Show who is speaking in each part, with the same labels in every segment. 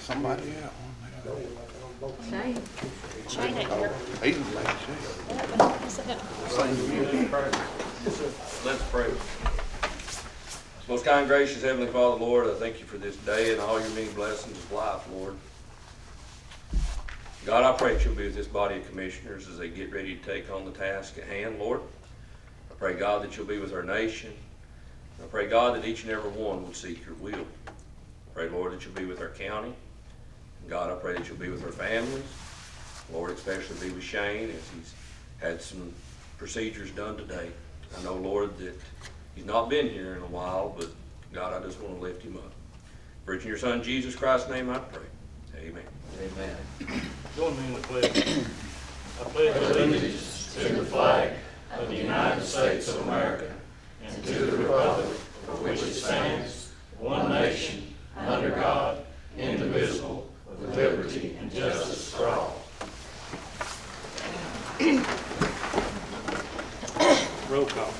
Speaker 1: Somebody else.
Speaker 2: Shane.
Speaker 3: Shane ain't here.
Speaker 1: He's in bad shape.
Speaker 4: Let's pray. Most kind, gracious Heavenly Father, Lord, I thank you for this day and all your many blessings of life, Lord. God, I pray that you'll be with this body of commissioners as they get ready to take on the task at hand, Lord. I pray, God, that you'll be with our nation. I pray, God, that each and every one would seek your will. I pray, Lord, that you'll be with our county. And God, I pray that you'll be with our families. Lord, especially be with Shane as he's had some procedures done today. I know, Lord, that he's not been here in a while, but God, I just want to lift him up. For it's in your Son, Jesus Christ's name, I pray. Amen.
Speaker 5: Amen.
Speaker 6: Join me in the pledge. I pledge allegiance to the flag of the United States of America and to the republic for which it stands, one nation, under God, indivisible, with liberty and justice for all. Roll call.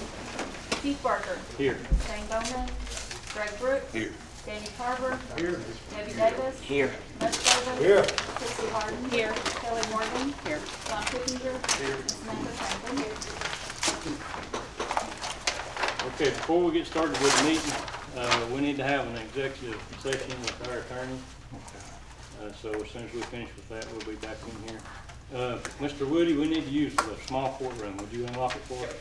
Speaker 3: Keith Barker.
Speaker 6: Here.
Speaker 3: Shane Bowman. Greg Brooks.
Speaker 1: Here.
Speaker 3: Danny Carver.
Speaker 6: Here.
Speaker 3: Debbie Davis.
Speaker 2: Here.
Speaker 3: Les Davis.
Speaker 6: Here.
Speaker 3: Chrissy Harden. Here. Kelly Morgan.
Speaker 2: Here.
Speaker 3: John Kittinger.
Speaker 6: Here.
Speaker 3: Samantha Franklin. Here.
Speaker 6: Okay, before we get started with the meeting, we need to have an executive session with our attorney. So as soon as we finish with that, we'll be back in here. Mr. Woody, we need to use the small courtroom. Would you unlock it for us?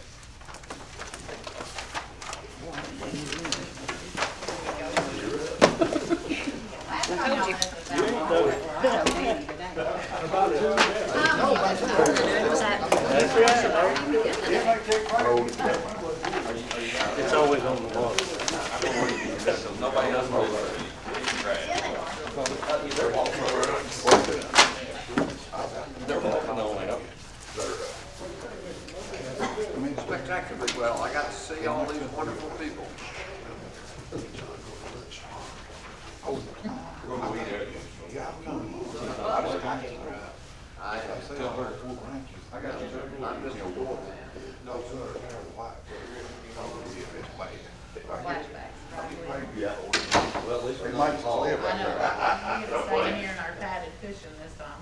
Speaker 2: I told you.
Speaker 6: It's always on the wall.
Speaker 4: Nobody else knows. They're walking on it.
Speaker 5: I mean, spectacularly well. I got to see all these wonderful people. I got I'm just a war man.
Speaker 1: No, sir.
Speaker 5: Yeah. Well, at least we're
Speaker 1: It
Speaker 5: not
Speaker 1: makes us
Speaker 5: involved.
Speaker 1: live right there.
Speaker 7: We get to stay in here in our padded cushion this time.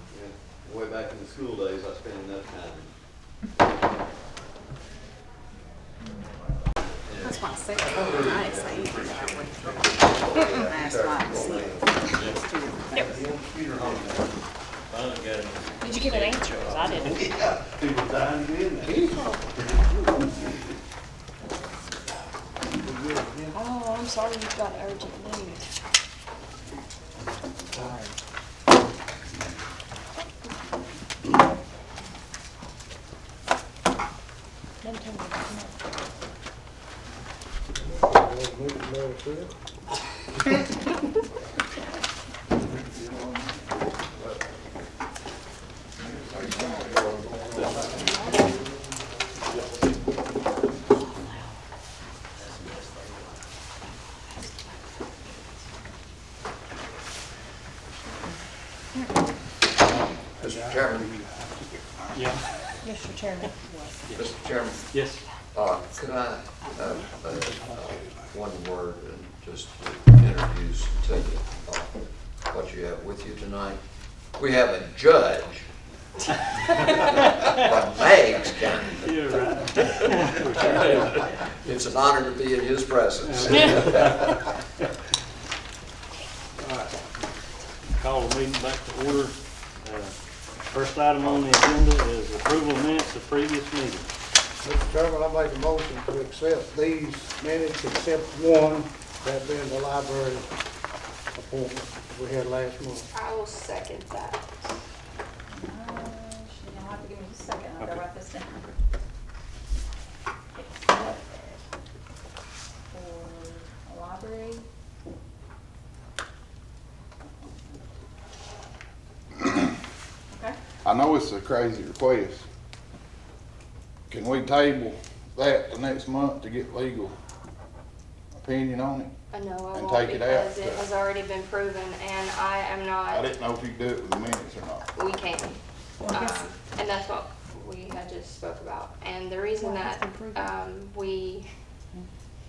Speaker 5: Way back in the school days, I spent enough time.
Speaker 2: That's why I said, nice. That's why I said.
Speaker 3: Did you get an answer? Because I didn't.
Speaker 1: People dying to get in
Speaker 3: Oh, I'm sorry you've got urgent news. Don't tell me about
Speaker 5: Mr. Chairman,
Speaker 6: Yeah.
Speaker 3: Mr. Chairman.
Speaker 5: Mr. Chairman,
Speaker 6: Yes.
Speaker 5: could I have one word and just to introduce and tell you what you have with you tonight? We have a judge from Meigs County.
Speaker 6: You're right.
Speaker 5: It's an honor to be in his presence.
Speaker 6: All right. Call the meeting back to order. First item on the agenda is approval of minutes of previous meeting.
Speaker 8: Mr. Chairman, I make a motion to accept these minutes except one, that being the library appointment we had last month.
Speaker 3: I will second that. You'll have to give me just a second. I'll go
Speaker 6: Okay.
Speaker 3: write this down. For the library. Okay.
Speaker 1: I know it's a crazy request. Can we table that the next month to get legal opinion on it?
Speaker 9: No, I
Speaker 1: And
Speaker 9: won't,
Speaker 1: take it out.
Speaker 9: because it has already been proven, and I am
Speaker 1: I
Speaker 9: not,
Speaker 1: didn't know if you could do it with the minutes or not.
Speaker 9: we can. And that's what we had just spoke about. And the reason
Speaker 2: Well, it's
Speaker 9: that,
Speaker 2: been proven.
Speaker 9: we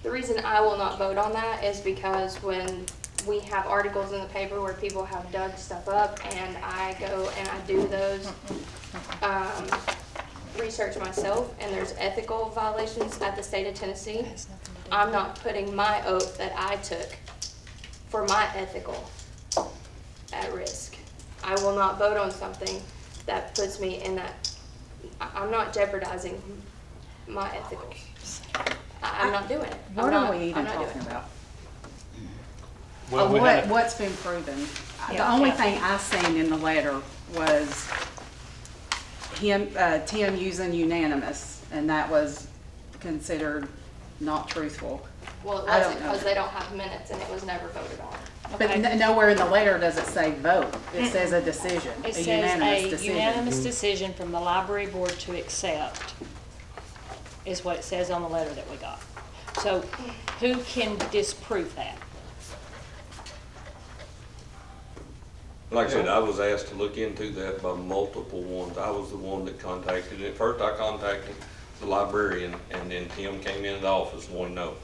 Speaker 9: The reason I will not vote on that is because when we have articles in the paper where people have dug stuff up and I go and I do those, research myself and there's ethical violations at the state of Tennessee, I'm not putting my oath that I took for my ethical at risk. I will not vote on something that puts me in that, I'm not jeopardizing my ethicals. I'm not doing it.
Speaker 2: What are we even
Speaker 9: I'm not doing
Speaker 2: talking
Speaker 9: it.
Speaker 2: about?
Speaker 6: Well, we had,
Speaker 2: What's been proven? The
Speaker 7: Yeah,
Speaker 2: only
Speaker 7: yeah.
Speaker 2: thing I seen in the letter was him, Tim using unanimous, and that was considered not truthful.
Speaker 9: Well, it
Speaker 2: I don't
Speaker 9: wasn't
Speaker 2: know.
Speaker 9: because they don't have minutes and it was never voted on.
Speaker 2: But nowhere in the letter does it say vote. It says a decision,
Speaker 10: It
Speaker 2: a
Speaker 10: says
Speaker 2: unanimous
Speaker 10: a
Speaker 2: decision.
Speaker 10: unanimous decision from the library board to accept is what it says on the letter that we got. So who can disprove that?
Speaker 4: Like I said, I was asked to look into that by multiple ones. I was the one that contacted it. First, I contacted the librarian, and then Tim came into the office and wanted to know.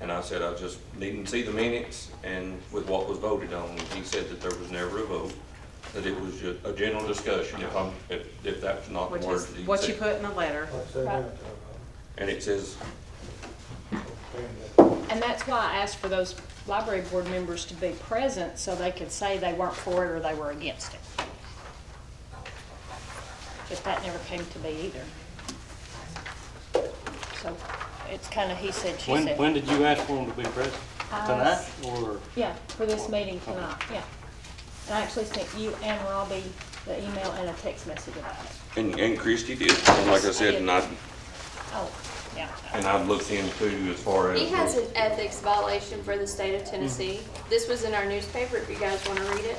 Speaker 4: And I said, I just needed to see the minutes and with what was voted on. And he said that there was never a vote, that it was just a general discussion, if that's not
Speaker 2: Which
Speaker 4: the word
Speaker 2: is
Speaker 4: that he
Speaker 2: what you
Speaker 4: said.
Speaker 2: put in the letter.
Speaker 8: Like I said,
Speaker 10: Right.
Speaker 4: And it says,
Speaker 10: And that's why I asked for those library board members to be present so they could say they weren't for it or they were against it. But that never came to be either. So it's kind of he said, she said.
Speaker 6: when did you ask for them to be present? Tonight, or?
Speaker 10: Yeah, for this meeting tonight, yeah. I actually sent you and Robbie the email and a text message about it.
Speaker 4: and Christie did, and like I said, and
Speaker 10: Oh, yeah.
Speaker 4: I've looked into as far as.
Speaker 9: He has an ethics violation for the state of Tennessee. This was in our newspaper, if you guys want to read it.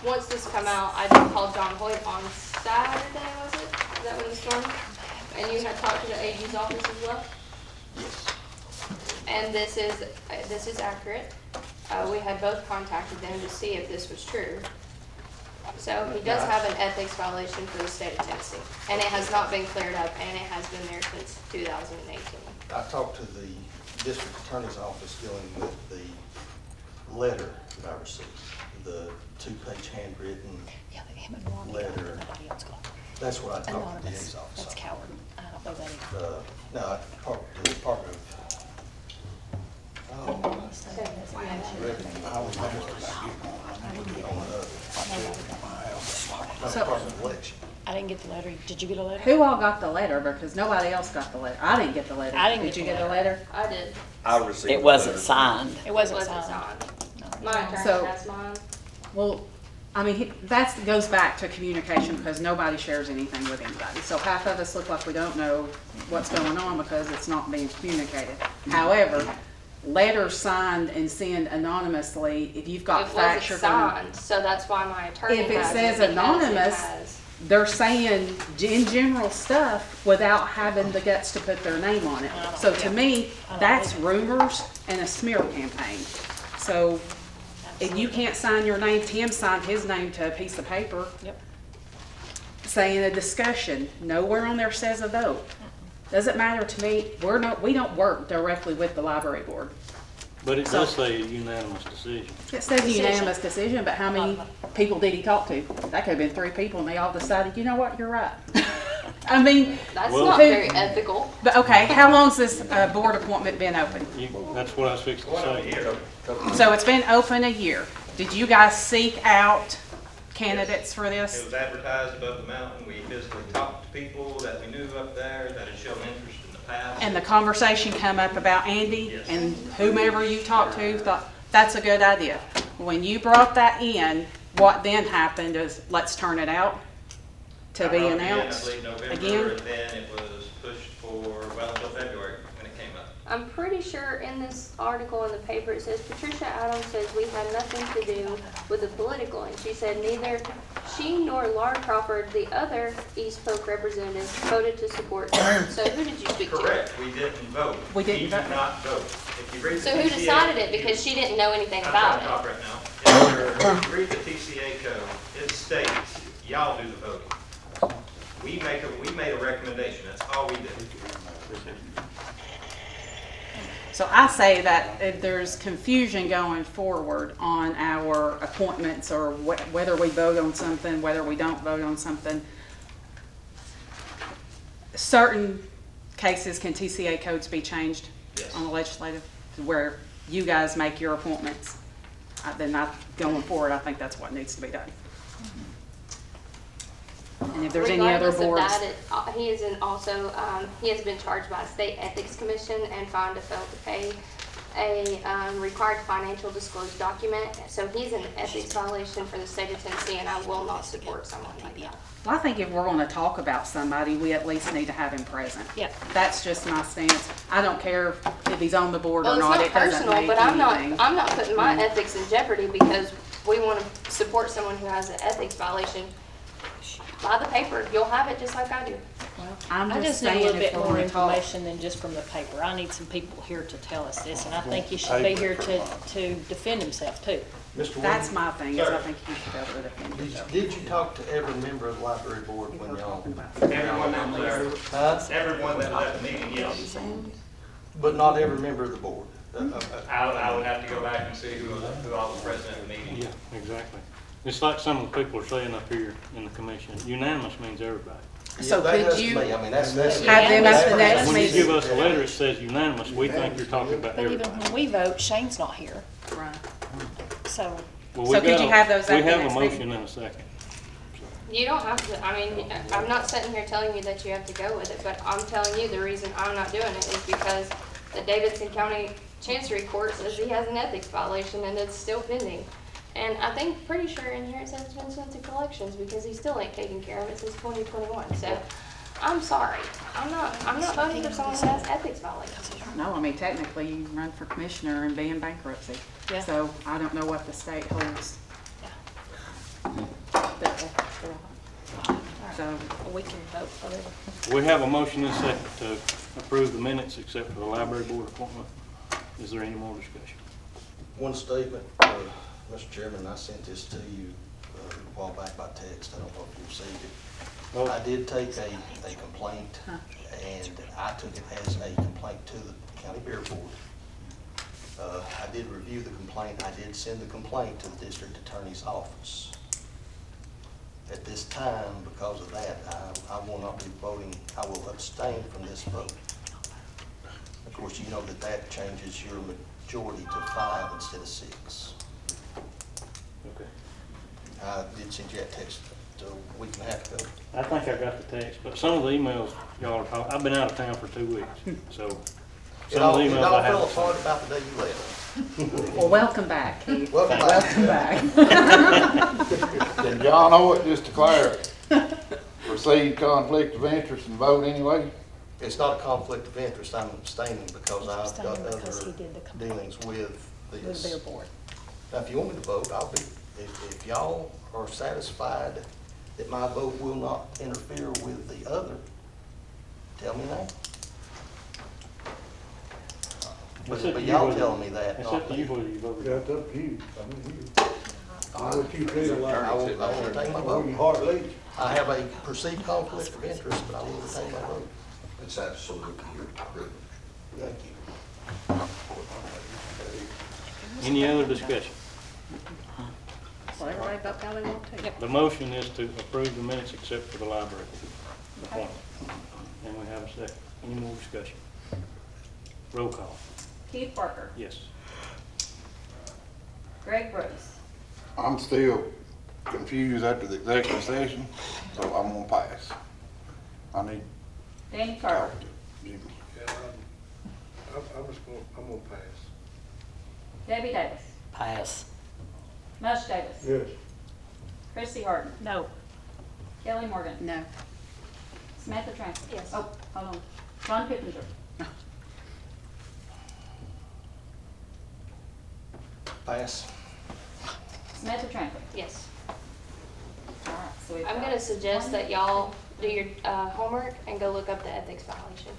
Speaker 9: Once this come out, I did call John Hoyt on Saturday, was it? Is that when the storm? And you had talked to the AG's office as well? And this is accurate. We had both contacted them to see if this was true. So he does have an ethics violation for the state of Tennessee. And it has not been cleared up, and it has been there since 2018.
Speaker 11: I talked to the district attorney's office dealing with the letter that I received, the two-page handwritten
Speaker 10: Yeah, but him and Robbie,
Speaker 11: letter.
Speaker 10: nobody else got it.
Speaker 11: That's what I talked to the
Speaker 10: Anonymous,
Speaker 11: DA's office.
Speaker 10: that's
Speaker 11: on.
Speaker 10: coward. I don't know that either.
Speaker 11: No, I talked to the Department of, oh, I was on Department of Election.
Speaker 10: I didn't get the letter. Did you get a letter?
Speaker 2: Who all got the letter? Because nobody else got the letter. I didn't get the letter.
Speaker 10: I didn't
Speaker 2: Did
Speaker 10: get
Speaker 2: you
Speaker 10: the
Speaker 2: get the letter?
Speaker 9: I did.
Speaker 4: I received.
Speaker 12: It wasn't
Speaker 4: letters.
Speaker 12: signed.
Speaker 10: It wasn't
Speaker 9: Wasn't
Speaker 10: signed.
Speaker 9: signed. My attorney
Speaker 2: So-
Speaker 9: has mine.
Speaker 2: Well, I mean, that goes back to communication because nobody shares anything with anybody. So half of us look like we don't know what's going on because it's not being communicated. However, letters signed and sent anonymously, if you've got
Speaker 9: It
Speaker 2: facts you're
Speaker 9: wasn't
Speaker 2: gonna.
Speaker 9: signed, so that's why my attorney
Speaker 2: If it
Speaker 9: has
Speaker 2: says
Speaker 9: because
Speaker 2: anonymous,
Speaker 9: has-
Speaker 2: they're saying in general stuff without having the guts to put their name on it. So to me, that's rumors and a smear campaign. So if you can't sign your name, Tim signed his name to a piece of paper
Speaker 10: Yep.
Speaker 2: saying a discussion. Nowhere on there says a vote. Doesn't matter to me. We don't work directly with the library board.
Speaker 6: But it does say a unanimous decision.
Speaker 2: It says a
Speaker 10: Decision.
Speaker 2: unanimous decision, but how many people did he talk to? That could have been 3 people and they all decided, you know what, you're right. I mean,
Speaker 9: That's
Speaker 6: Well-
Speaker 9: not
Speaker 2: Who-
Speaker 9: very ethical.
Speaker 2: but okay, how long's this board appointment been open?
Speaker 6: That's what I was fixing to say.
Speaker 2: So it's been open a year. Did you guys seek out candidates for
Speaker 13: It
Speaker 2: this?
Speaker 13: was advertised above the mountain. We physically talked to people that we knew up there that had shown interest in the past.
Speaker 2: And the conversation come up about Andy
Speaker 13: Yes.
Speaker 2: and whomever you talked to thought, that's a good idea. When you brought that in, what then happened is, let's turn it out to be announced
Speaker 13: I believe November,
Speaker 2: again?
Speaker 13: and then it was pushed for, well, until February when it came up.
Speaker 9: I'm pretty sure in this article in the paper, it says Patricia Adams says we had nothing to do with the political, and she said neither she nor Laura Crawford, the other East Polk representative, voted to support her. So who did you speak to?
Speaker 13: Correct, we didn't vote.
Speaker 2: We didn't
Speaker 13: He
Speaker 2: vote.
Speaker 13: did not vote. If you read the
Speaker 9: So who
Speaker 13: TCA
Speaker 9: decided it? Because she didn't know anything
Speaker 13: I'm
Speaker 9: about
Speaker 13: trying to talk
Speaker 9: it.
Speaker 13: right now. If you read the TCA code, it states, y'all do the voting. We made a recommendation, that's all we did.
Speaker 2: So I say that if there's confusion going forward on our appointments or whether we vote on something, whether we don't vote on something, certain cases can TCA codes be changed
Speaker 13: Yes.
Speaker 2: on the legislative where you guys make your appointments. Then going forward, I think that's what needs to be done. And if there's any other
Speaker 9: Regardless of
Speaker 2: boards.
Speaker 9: that, he is also, he has been charged by State Ethics Commission and fined to fail to pay a required financial disclosure document. So he's an ethics violation for the state of Tennessee, and I will not support someone like that.
Speaker 2: Well, I think if we're gonna talk about somebody, we at least need to have him present.
Speaker 10: Yeah.
Speaker 2: That's just my stance. I don't care if he's on the board
Speaker 9: Well,
Speaker 2: or
Speaker 9: it's
Speaker 2: not,
Speaker 9: not
Speaker 2: it doesn't
Speaker 9: personal,
Speaker 2: make
Speaker 9: but
Speaker 2: anything.
Speaker 9: I'm not putting my ethics in jeopardy because we want to support someone who has an ethics violation. Buy the paper, you'll have it just like I do.
Speaker 2: I'm
Speaker 10: I
Speaker 2: just
Speaker 10: just need a
Speaker 2: saying
Speaker 10: little
Speaker 2: if
Speaker 10: bit
Speaker 2: we're
Speaker 10: more
Speaker 2: gonna talk.
Speaker 10: information than just from the paper. I need some people here to tell us this, and I think you should be here to defend himself too.
Speaker 11: Mr.
Speaker 2: That's
Speaker 11: Williams,
Speaker 2: my thing, is I think you should be able to defend yourself.
Speaker 11: did you talk to every member of the library board when y'all?
Speaker 13: Everyone that was there,
Speaker 11: Huh?
Speaker 13: everyone that was at the meeting, yes.
Speaker 11: But not every member of the board?
Speaker 13: I would have to go back and see who all was present at the meeting.
Speaker 6: Yeah, exactly. It's like some of the people are saying up here in the commission, unanimous means everybody.
Speaker 2: So
Speaker 11: Yeah, that
Speaker 2: could
Speaker 11: has to
Speaker 2: you
Speaker 11: be. I mean, that's.
Speaker 2: have them at the next
Speaker 6: When you
Speaker 2: meeting?
Speaker 6: give us a letter that says unanimous, we think you're talking about
Speaker 10: But even
Speaker 6: everybody.
Speaker 10: when we vote, Shane's not here,
Speaker 2: Right.
Speaker 10: so.
Speaker 6: Well,
Speaker 2: So
Speaker 6: we've
Speaker 2: could
Speaker 6: got
Speaker 2: you
Speaker 6: a-
Speaker 2: have those at
Speaker 6: We
Speaker 2: the
Speaker 6: have
Speaker 2: next
Speaker 6: a
Speaker 2: meeting?
Speaker 6: motion and a second.
Speaker 9: You don't have to, I mean, I'm not sitting here telling you that you have to go with it, but I'm telling you the reason I'm not doing it is because the Davidson County Chancery Court says he has an ethics violation and it's still pending. And I think, pretty sure in here it says it's been sent to collections because he still ain't taken care of it since 2021. So, I'm sorry. I'm not voting for someone who has ethics violations.
Speaker 2: No, I mean, technically, you can run for commissioner and be in bankruptcy.
Speaker 10: Yeah.
Speaker 2: So I don't know what the state holds. So,
Speaker 10: We can vote whatever.
Speaker 6: We have a motion and a second to approve the minutes except for the library board appointment. Is there any more discussion?
Speaker 11: One statement, Mr. Chairman, I sent this to you a while back by text. I don't know if you received it.
Speaker 6: Oh.
Speaker 11: I did take a complaint, and I took it as a complaint to the county beer board. I did review the complaint. I did send the complaint to the district attorney's office. At this time, because of that, I will not be voting, I will abstain from this vote. Of course, you know that changes your majority to 5 instead of 6.
Speaker 6: Okay.
Speaker 11: I did send you that text a week and a half ago.
Speaker 6: I think I got the text, but some of the emails y'all are talking, I've been out of town for 2 weeks, so
Speaker 11: It
Speaker 6: some
Speaker 11: all,
Speaker 6: of the
Speaker 11: it
Speaker 6: emails
Speaker 11: all
Speaker 6: I
Speaker 11: fell
Speaker 6: haven't.
Speaker 11: apart about the day you left.
Speaker 2: well, welcome back, Keith.
Speaker 11: Welcome back.
Speaker 2: Welcome back.
Speaker 1: Then y'all know it, just to clarify, proceed conflict of interest and vote anyway?
Speaker 11: It's not a conflict of interest. I'm abstaining because I've got
Speaker 10: Abstaining because he
Speaker 11: other
Speaker 10: did the complaint
Speaker 11: dealings with
Speaker 10: with
Speaker 11: this.
Speaker 10: the beer board.
Speaker 11: Now, if you want me to vote, I'll be, if y'all are satisfied that my vote will not interfere with the other, tell me now.
Speaker 6: It's up to
Speaker 11: But
Speaker 6: you
Speaker 11: y'all
Speaker 6: whether-
Speaker 11: telling me that,
Speaker 6: It's
Speaker 11: not
Speaker 6: up to you
Speaker 11: me.
Speaker 6: whether you vote.
Speaker 8: That's up to you. I mean, what you feel like.
Speaker 11: I will retain my vote.
Speaker 8: Your heart leads.
Speaker 11: I have a perceived conflict of interest, but I will retain my vote.
Speaker 5: It's absolutely your privilege.
Speaker 11: Thank you.
Speaker 6: Any other discussion?
Speaker 2: Well, everybody vote how they want to.
Speaker 6: The motion is to approve the minutes except for the library appointment. And we have a second. Any more discussion? Roll call.
Speaker 2: Keith Parker,
Speaker 6: Yes.
Speaker 2: Greg Brooks,
Speaker 1: I'm still confused after the executive session, so I'm gonna pass. I need
Speaker 2: Danny
Speaker 1: to
Speaker 2: Carter,
Speaker 1: talk to Jimmy.
Speaker 8: I'm gonna pass.
Speaker 2: Debbie Davis,
Speaker 10: Pass.
Speaker 2: Mush Davis,
Speaker 8: Yes.
Speaker 2: Chrissy Harden,
Speaker 10: No.
Speaker 2: Kelly Morgan. No. Samantha Trent.
Speaker 9: Yes.
Speaker 2: Oh, hold on. John Pittenger.
Speaker 11: Pass.
Speaker 2: Samantha Trent.
Speaker 9: Yes.
Speaker 2: All right.
Speaker 3: we've
Speaker 9: I'm
Speaker 3: got.
Speaker 9: gonna suggest that y'all do your homework and go look up the ethics violation.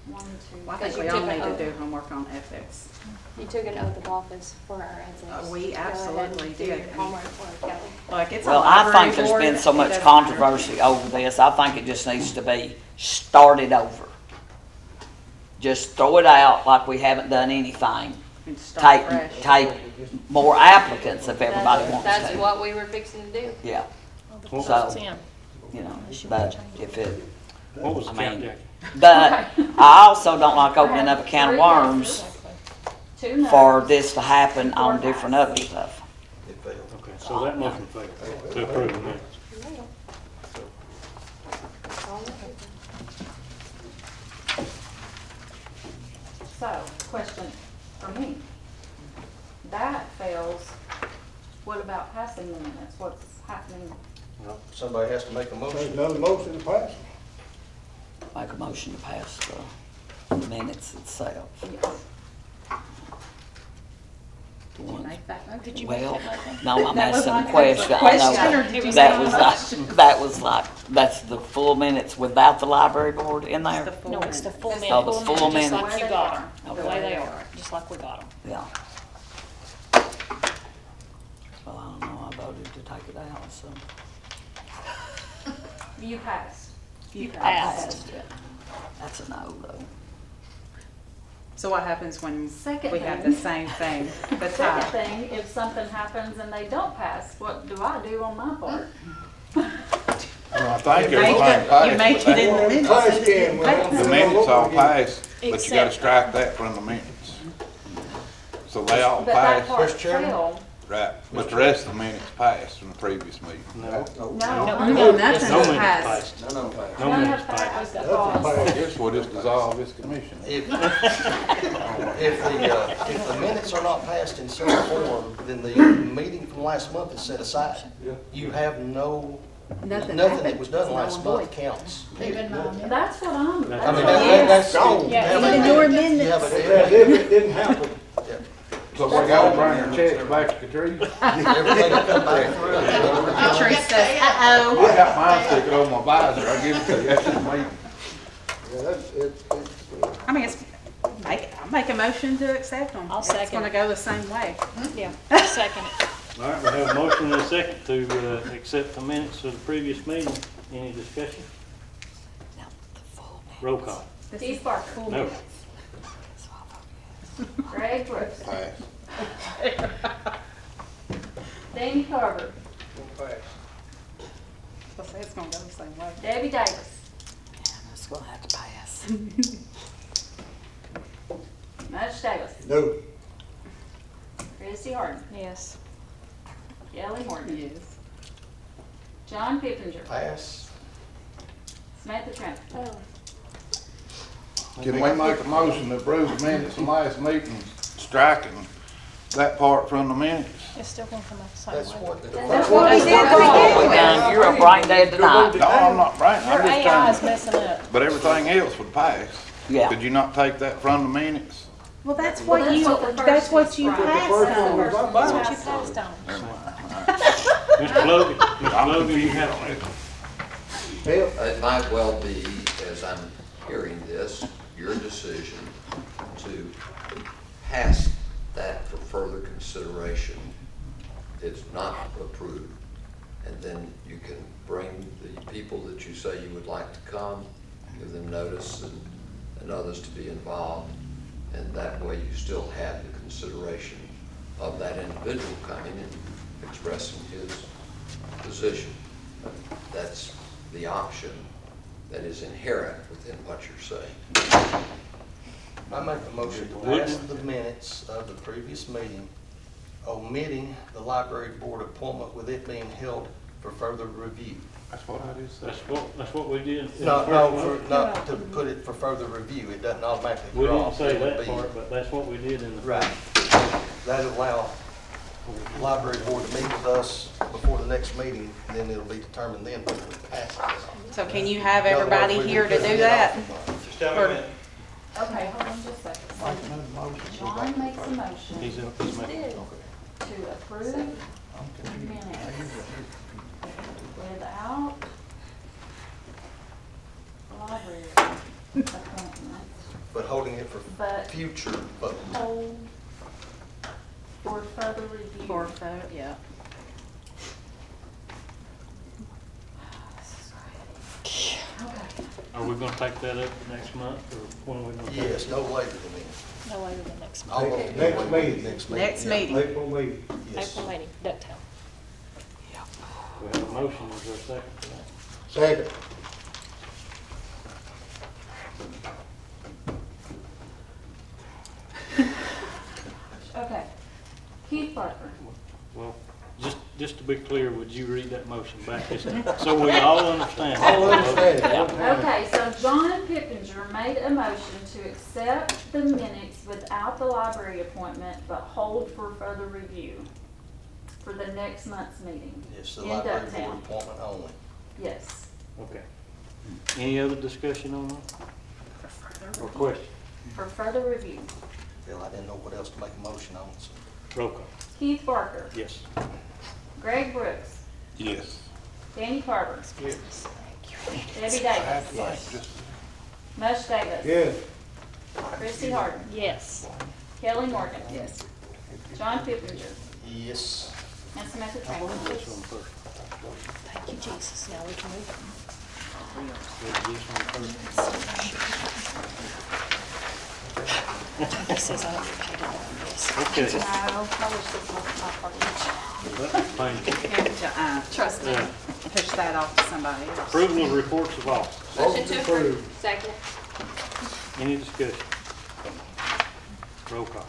Speaker 3: 1, 2.
Speaker 2: Well, I
Speaker 9: Because
Speaker 2: think
Speaker 9: you
Speaker 2: we all
Speaker 9: took an
Speaker 2: need to
Speaker 9: oath.
Speaker 2: do homework on ethics.
Speaker 9: You took an oath of office for our ethics.
Speaker 2: We
Speaker 9: Go ahead and
Speaker 2: absolutely
Speaker 9: do
Speaker 2: did.
Speaker 9: your homework for it, Kelly.
Speaker 2: Like, it's a
Speaker 12: Well, I
Speaker 2: library
Speaker 12: think there's
Speaker 2: board,
Speaker 12: been so
Speaker 2: it
Speaker 12: much
Speaker 2: doesn't matter.
Speaker 12: controversy over this, I think it just needs to be started over. Just throw it out like we haven't done anything.
Speaker 2: And start fresh.
Speaker 12: Take more applicants if everybody wants
Speaker 9: That's
Speaker 12: to.
Speaker 9: what we were fixing to do.
Speaker 12: Yeah,
Speaker 10: Well,
Speaker 12: So-
Speaker 10: it's in.
Speaker 12: you know, but if it,
Speaker 6: What was the
Speaker 12: I
Speaker 6: count,
Speaker 12: mean,
Speaker 6: Jackie?
Speaker 12: but I also don't like opening up a can of worms
Speaker 3: 2 no's.
Speaker 12: for this to happen on different other stuff.
Speaker 5: It failed.
Speaker 6: Okay, so that motion failed to approve the minutes.
Speaker 3: So, question for me. That fails. What about passing the minutes? What's happening?
Speaker 11: Well, somebody has to make a
Speaker 8: There's
Speaker 11: motion.
Speaker 8: another motion to pass.
Speaker 12: Make a motion to pass the minutes itself.
Speaker 3: Yes.
Speaker 12: The ones-
Speaker 2: Make that motion.
Speaker 10: Did you make
Speaker 12: Well,
Speaker 10: that motion?
Speaker 12: no, I'm
Speaker 2: That was
Speaker 12: asking a
Speaker 2: like-
Speaker 12: question. I
Speaker 2: question, or did
Speaker 12: know.
Speaker 2: you
Speaker 12: That
Speaker 2: say
Speaker 12: was
Speaker 2: motion?
Speaker 12: like, that was like, that's the full minutes without the library board in
Speaker 2: The
Speaker 12: there?
Speaker 2: full
Speaker 10: No, it's the
Speaker 2: minutes.
Speaker 10: full
Speaker 3: It's
Speaker 10: minute,
Speaker 12: the full
Speaker 10: just
Speaker 12: minute.
Speaker 10: like you got them, the
Speaker 12: Okay.
Speaker 10: way they are, just like we got them.
Speaker 12: Yeah. Well, I don't know, I voted to take it out, so.
Speaker 3: You passed.
Speaker 2: You
Speaker 12: I
Speaker 10: Passed.
Speaker 12: passed it. That's a no, though.
Speaker 2: So what happens when
Speaker 3: Second
Speaker 2: we have
Speaker 3: thing.
Speaker 2: the same thing, the
Speaker 3: Second
Speaker 2: tie?
Speaker 3: thing, if something happens and they don't pass, what do I do on my part?
Speaker 1: Well, I think
Speaker 2: You
Speaker 1: everything
Speaker 2: make it-
Speaker 1: passed.
Speaker 2: you make
Speaker 1: but
Speaker 2: it in the minutes.
Speaker 8: Pass again, well,
Speaker 1: The minutes all passed, but you gotta
Speaker 10: Except-
Speaker 1: strike that from the minutes. So they all
Speaker 3: But that
Speaker 1: passed,
Speaker 3: part
Speaker 11: Mr. Chairman?
Speaker 3: failed.
Speaker 1: right, but the rest of the minutes passed from the previous meeting.
Speaker 6: No,
Speaker 3: No.
Speaker 2: No,
Speaker 6: no
Speaker 2: nothing
Speaker 6: minutes
Speaker 2: passed.
Speaker 6: passed.
Speaker 5: No, no, pass.
Speaker 6: No
Speaker 3: None
Speaker 6: minutes
Speaker 3: have
Speaker 6: passed.
Speaker 3: passed
Speaker 8: Nothing
Speaker 3: because
Speaker 8: passed.
Speaker 1: Guess we'll just dissolve this commission.
Speaker 11: If the minutes are not passed in some form, then the meeting from last month is set aside. You have
Speaker 2: Nothing
Speaker 11: nothing that
Speaker 2: happened.
Speaker 11: was done
Speaker 2: It's null
Speaker 11: last
Speaker 2: and
Speaker 11: month
Speaker 2: void.
Speaker 11: counts.
Speaker 7: Even my minutes.
Speaker 3: that's what I'm.
Speaker 6: That's
Speaker 11: I mean,
Speaker 2: Yes.
Speaker 11: that's.
Speaker 8: Gone.
Speaker 11: you have a-
Speaker 2: Even your
Speaker 11: you
Speaker 2: minutes.
Speaker 11: have
Speaker 8: As
Speaker 11: a-
Speaker 8: if it didn't happen.
Speaker 1: So we gotta bring our checks back to Katrina?
Speaker 11: Everything will come back through.
Speaker 2: Patrice says, uh-oh.
Speaker 1: I got mine sticking on my visor, I'll give it to you after the meeting.
Speaker 8: Yeah, that's, it's,
Speaker 2: I mean, I'll make a motion to accept them.
Speaker 10: I'll
Speaker 2: It's
Speaker 10: second
Speaker 2: gonna
Speaker 10: it.
Speaker 2: go the same way.
Speaker 10: Yeah, second it.
Speaker 6: All right, we have a motion and a second to accept the minutes of the previous meeting. Any discussion?
Speaker 12: No, the full minutes.
Speaker 6: Roll call.
Speaker 3: Steve Barker.
Speaker 6: No.
Speaker 3: Greg Brooks.
Speaker 1: Pass.
Speaker 3: Danny Carver.
Speaker 2: I'll say it's gonna go the same way.
Speaker 3: Debbie Davis.
Speaker 12: Yeah, it's gonna have to pass.
Speaker 3: Mush Davis.
Speaker 8: no.
Speaker 3: Chrissy Harden.
Speaker 10: Yes.
Speaker 3: Kelly Morgan.
Speaker 2: Yes.
Speaker 3: John Pippinger.
Speaker 11: Pass.
Speaker 3: Samantha Trent.
Speaker 9: Oh.
Speaker 1: Can we make a motion to approve the minutes from last meeting, striking that part from the minutes?
Speaker 10: It's still gonna come out the same
Speaker 11: That's
Speaker 10: way.
Speaker 11: what.
Speaker 3: That's what we did.
Speaker 12: Now, you're a brain dead tonight.
Speaker 1: No, I'm not brain,
Speaker 10: Your
Speaker 1: I'm just
Speaker 10: AI is
Speaker 1: trying,
Speaker 10: messing up.
Speaker 1: but everything else would pass.
Speaker 12: Yeah.
Speaker 1: Could you not take that from the minutes?
Speaker 2: Well, that's
Speaker 3: Well,
Speaker 2: what
Speaker 3: that's
Speaker 2: you,
Speaker 3: what the first
Speaker 2: that's what
Speaker 3: is
Speaker 2: you
Speaker 3: from.
Speaker 2: passed
Speaker 8: First one
Speaker 2: on.
Speaker 8: was
Speaker 10: That's
Speaker 8: not
Speaker 10: what you
Speaker 8: passed.
Speaker 10: passed on.
Speaker 1: Never mind.
Speaker 6: Mr. Logan, Mr. Logan, you have it.
Speaker 8: Bill,
Speaker 5: It might well be, as I'm hearing this, your decision to pass that for further consideration. It's not approved. And then you can bring the people that you say you would like to come, give them notice and others to be involved. And that way you still have the consideration of that individual coming and expressing his position. That's the option that is inherent within what you're saying.
Speaker 11: I make a motion to pass the minutes of the previous meeting, omitting the library board appointment with it being held for further review.
Speaker 1: That's what I just said.
Speaker 6: That's what we did. in the
Speaker 11: No,
Speaker 6: first
Speaker 11: no,
Speaker 6: one.
Speaker 11: not to put it for further review. It doesn't automatically
Speaker 6: We didn't
Speaker 11: drop.
Speaker 6: say
Speaker 11: It would
Speaker 6: that
Speaker 11: be-
Speaker 6: part, but that's what we did in the.
Speaker 11: Right. That'll allow the library board to meet with us before the next meeting, and then it'll be determined then whether we pass it.
Speaker 2: So can you have everybody here to do that?
Speaker 13: Just tell me
Speaker 2: Or-
Speaker 13: when.
Speaker 3: Okay, hold on just a second. John makes a motion
Speaker 6: He's making.
Speaker 3: to approve minutes without library appointments,
Speaker 11: But holding it for
Speaker 3: but
Speaker 11: future vote.
Speaker 3: hold for further review.
Speaker 2: For photo, yeah.
Speaker 3: This is crazy. Okay.
Speaker 6: Are we gonna take that up next month, or when are we gonna? take
Speaker 11: Yes,
Speaker 6: it?
Speaker 11: no later than then.
Speaker 10: No later than next month.
Speaker 11: I'll vote no
Speaker 8: Next
Speaker 11: later than
Speaker 8: meeting.
Speaker 11: Next meeting.
Speaker 2: Next
Speaker 11: yeah.
Speaker 2: meeting.
Speaker 8: April meeting.
Speaker 11: Yes.
Speaker 10: April meeting, Ducktown.
Speaker 6: We have a motion, is there a second for that?
Speaker 8: Second.
Speaker 3: Okay. Keith Parker.
Speaker 6: Well, just to be clear, would you read that motion back, just so we all understand?
Speaker 8: All understand.
Speaker 3: Okay, so John Pippinger made a motion to accept the minutes without the library appointment, but hold for further review for the next month's meeting.
Speaker 11: Yes, the
Speaker 3: In
Speaker 11: library
Speaker 3: Ducktown.
Speaker 11: board appointment only.
Speaker 3: Yes.
Speaker 6: Okay. Any other discussion on that, or question?
Speaker 3: For further review.
Speaker 11: Bill, I didn't know what else to make a motion on, so.
Speaker 6: Roll call.
Speaker 3: Keith Barker.
Speaker 6: Yes.
Speaker 3: Greg Brooks.
Speaker 1: Yes.
Speaker 3: Danny Carver.
Speaker 6: Yes.
Speaker 3: Debbie Davis. Mush Davis.
Speaker 8: Yes.
Speaker 3: Chrissy Harden.
Speaker 10: Yes.
Speaker 3: Kelly Morgan.
Speaker 2: Yes.
Speaker 3: John Pippinger.
Speaker 11: Yes.
Speaker 3: And Samantha
Speaker 6: This
Speaker 3: Trent.
Speaker 6: one first.
Speaker 10: Thank you, Jesus. Now we can move on.
Speaker 6: This one first.
Speaker 10: It says I don't get paid enough for this.
Speaker 6: Okay.
Speaker 10: No, I wish this wasn't my part.
Speaker 6: Thank you.
Speaker 2: Have to, trust me,
Speaker 6: Yeah.
Speaker 2: push that off to somebody else.
Speaker 6: Approval of reports of office.
Speaker 9: Motion to approve. Second.
Speaker 6: Any discussion? Roll call.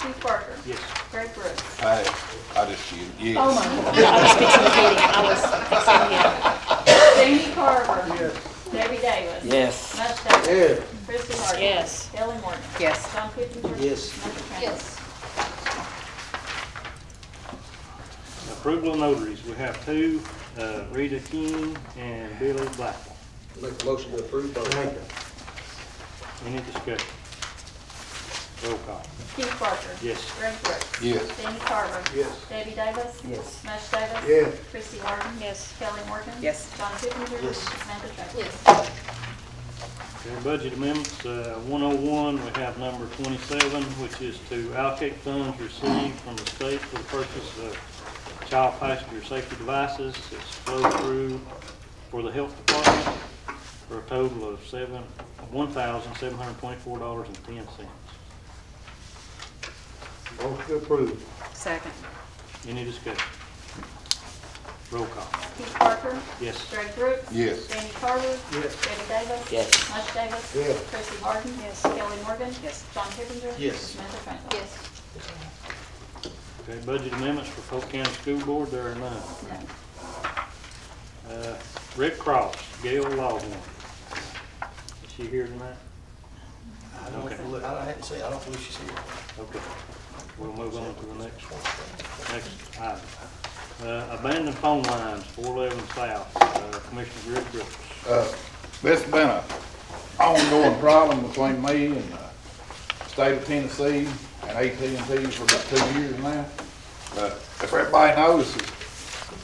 Speaker 3: Keith Barker.
Speaker 6: Yes.
Speaker 3: Greg Brooks.
Speaker 1: Hey, I just cheated. Yes.
Speaker 3: Oh my God.
Speaker 10: I was fixing to get him. I was fixing to get him.
Speaker 3: Danny Carver. Debbie Davis.
Speaker 12: Yes.
Speaker 3: Mush Davis.
Speaker 8: Yes.
Speaker 3: Chrissy Harden.
Speaker 10: Yes.
Speaker 3: Kelly Morgan.
Speaker 2: Yes.
Speaker 3: John Pippinger.
Speaker 11: Yes.
Speaker 3: Samantha Trent.
Speaker 9: Yes.
Speaker 6: Approval of notaries. We have two, Rita King and Billy Blackwell.
Speaker 5: Make a motion to approve both.
Speaker 8: Second.
Speaker 6: Any discussion? Roll call.
Speaker 3: Keith Barker.
Speaker 6: Yes.
Speaker 3: Greg Brooks.
Speaker 1: Yes.
Speaker 3: Danny Carver.
Speaker 8: Yes.
Speaker 3: Debbie Davis.
Speaker 12: Yes.
Speaker 3: Mush Davis.
Speaker 8: Yes.
Speaker 3: Chrissy Harden.
Speaker 10: Yes.
Speaker 3: Kelly Morgan.
Speaker 2: Yes.
Speaker 3: John Pippinger.
Speaker 11: Yes.
Speaker 3: Samantha Trent.
Speaker 9: Yes.
Speaker 6: Okay, budget amendments, 101, we have number 27, which is to allocate funds received from the state for the purchase of child passenger safety devices. It's flow through for the health department for a total of $1,724.10.
Speaker 8: Motion to approve.
Speaker 2: Second.
Speaker 6: Any discussion? Roll call.
Speaker 3: Keith Parker.
Speaker 6: Yes.
Speaker 3: Greg Brooks.
Speaker 1: Yes.
Speaker 3: Danny Carver.
Speaker 8: Yes.
Speaker 3: Debbie Davis.
Speaker 12: Yes.
Speaker 3: Mush Davis.
Speaker 8: Yes.
Speaker 3: Chrissy Harden.
Speaker 10: Yes.
Speaker 3: Kelly Morgan.
Speaker 2: Yes.
Speaker 3: John Pippinger.
Speaker 11: Yes.
Speaker 3: Samantha Trent.
Speaker 9: Yes.
Speaker 6: Okay, budget amendments for Polk County School Board, there are none.
Speaker 3: No.
Speaker 6: Red Cross, Gail Lawhorn. Is she here tonight?
Speaker 11: I don't,
Speaker 6: Okay.
Speaker 11: I hadn't seen, I don't believe she's here.
Speaker 6: Okay, we'll move on to the next item. Abandoned phone lines, 411 South, Commissioner Greg Brooks.
Speaker 1: This has been a ongoing problem between me and the state of Tennessee and AT&T for about 2 years now. If everybody knows,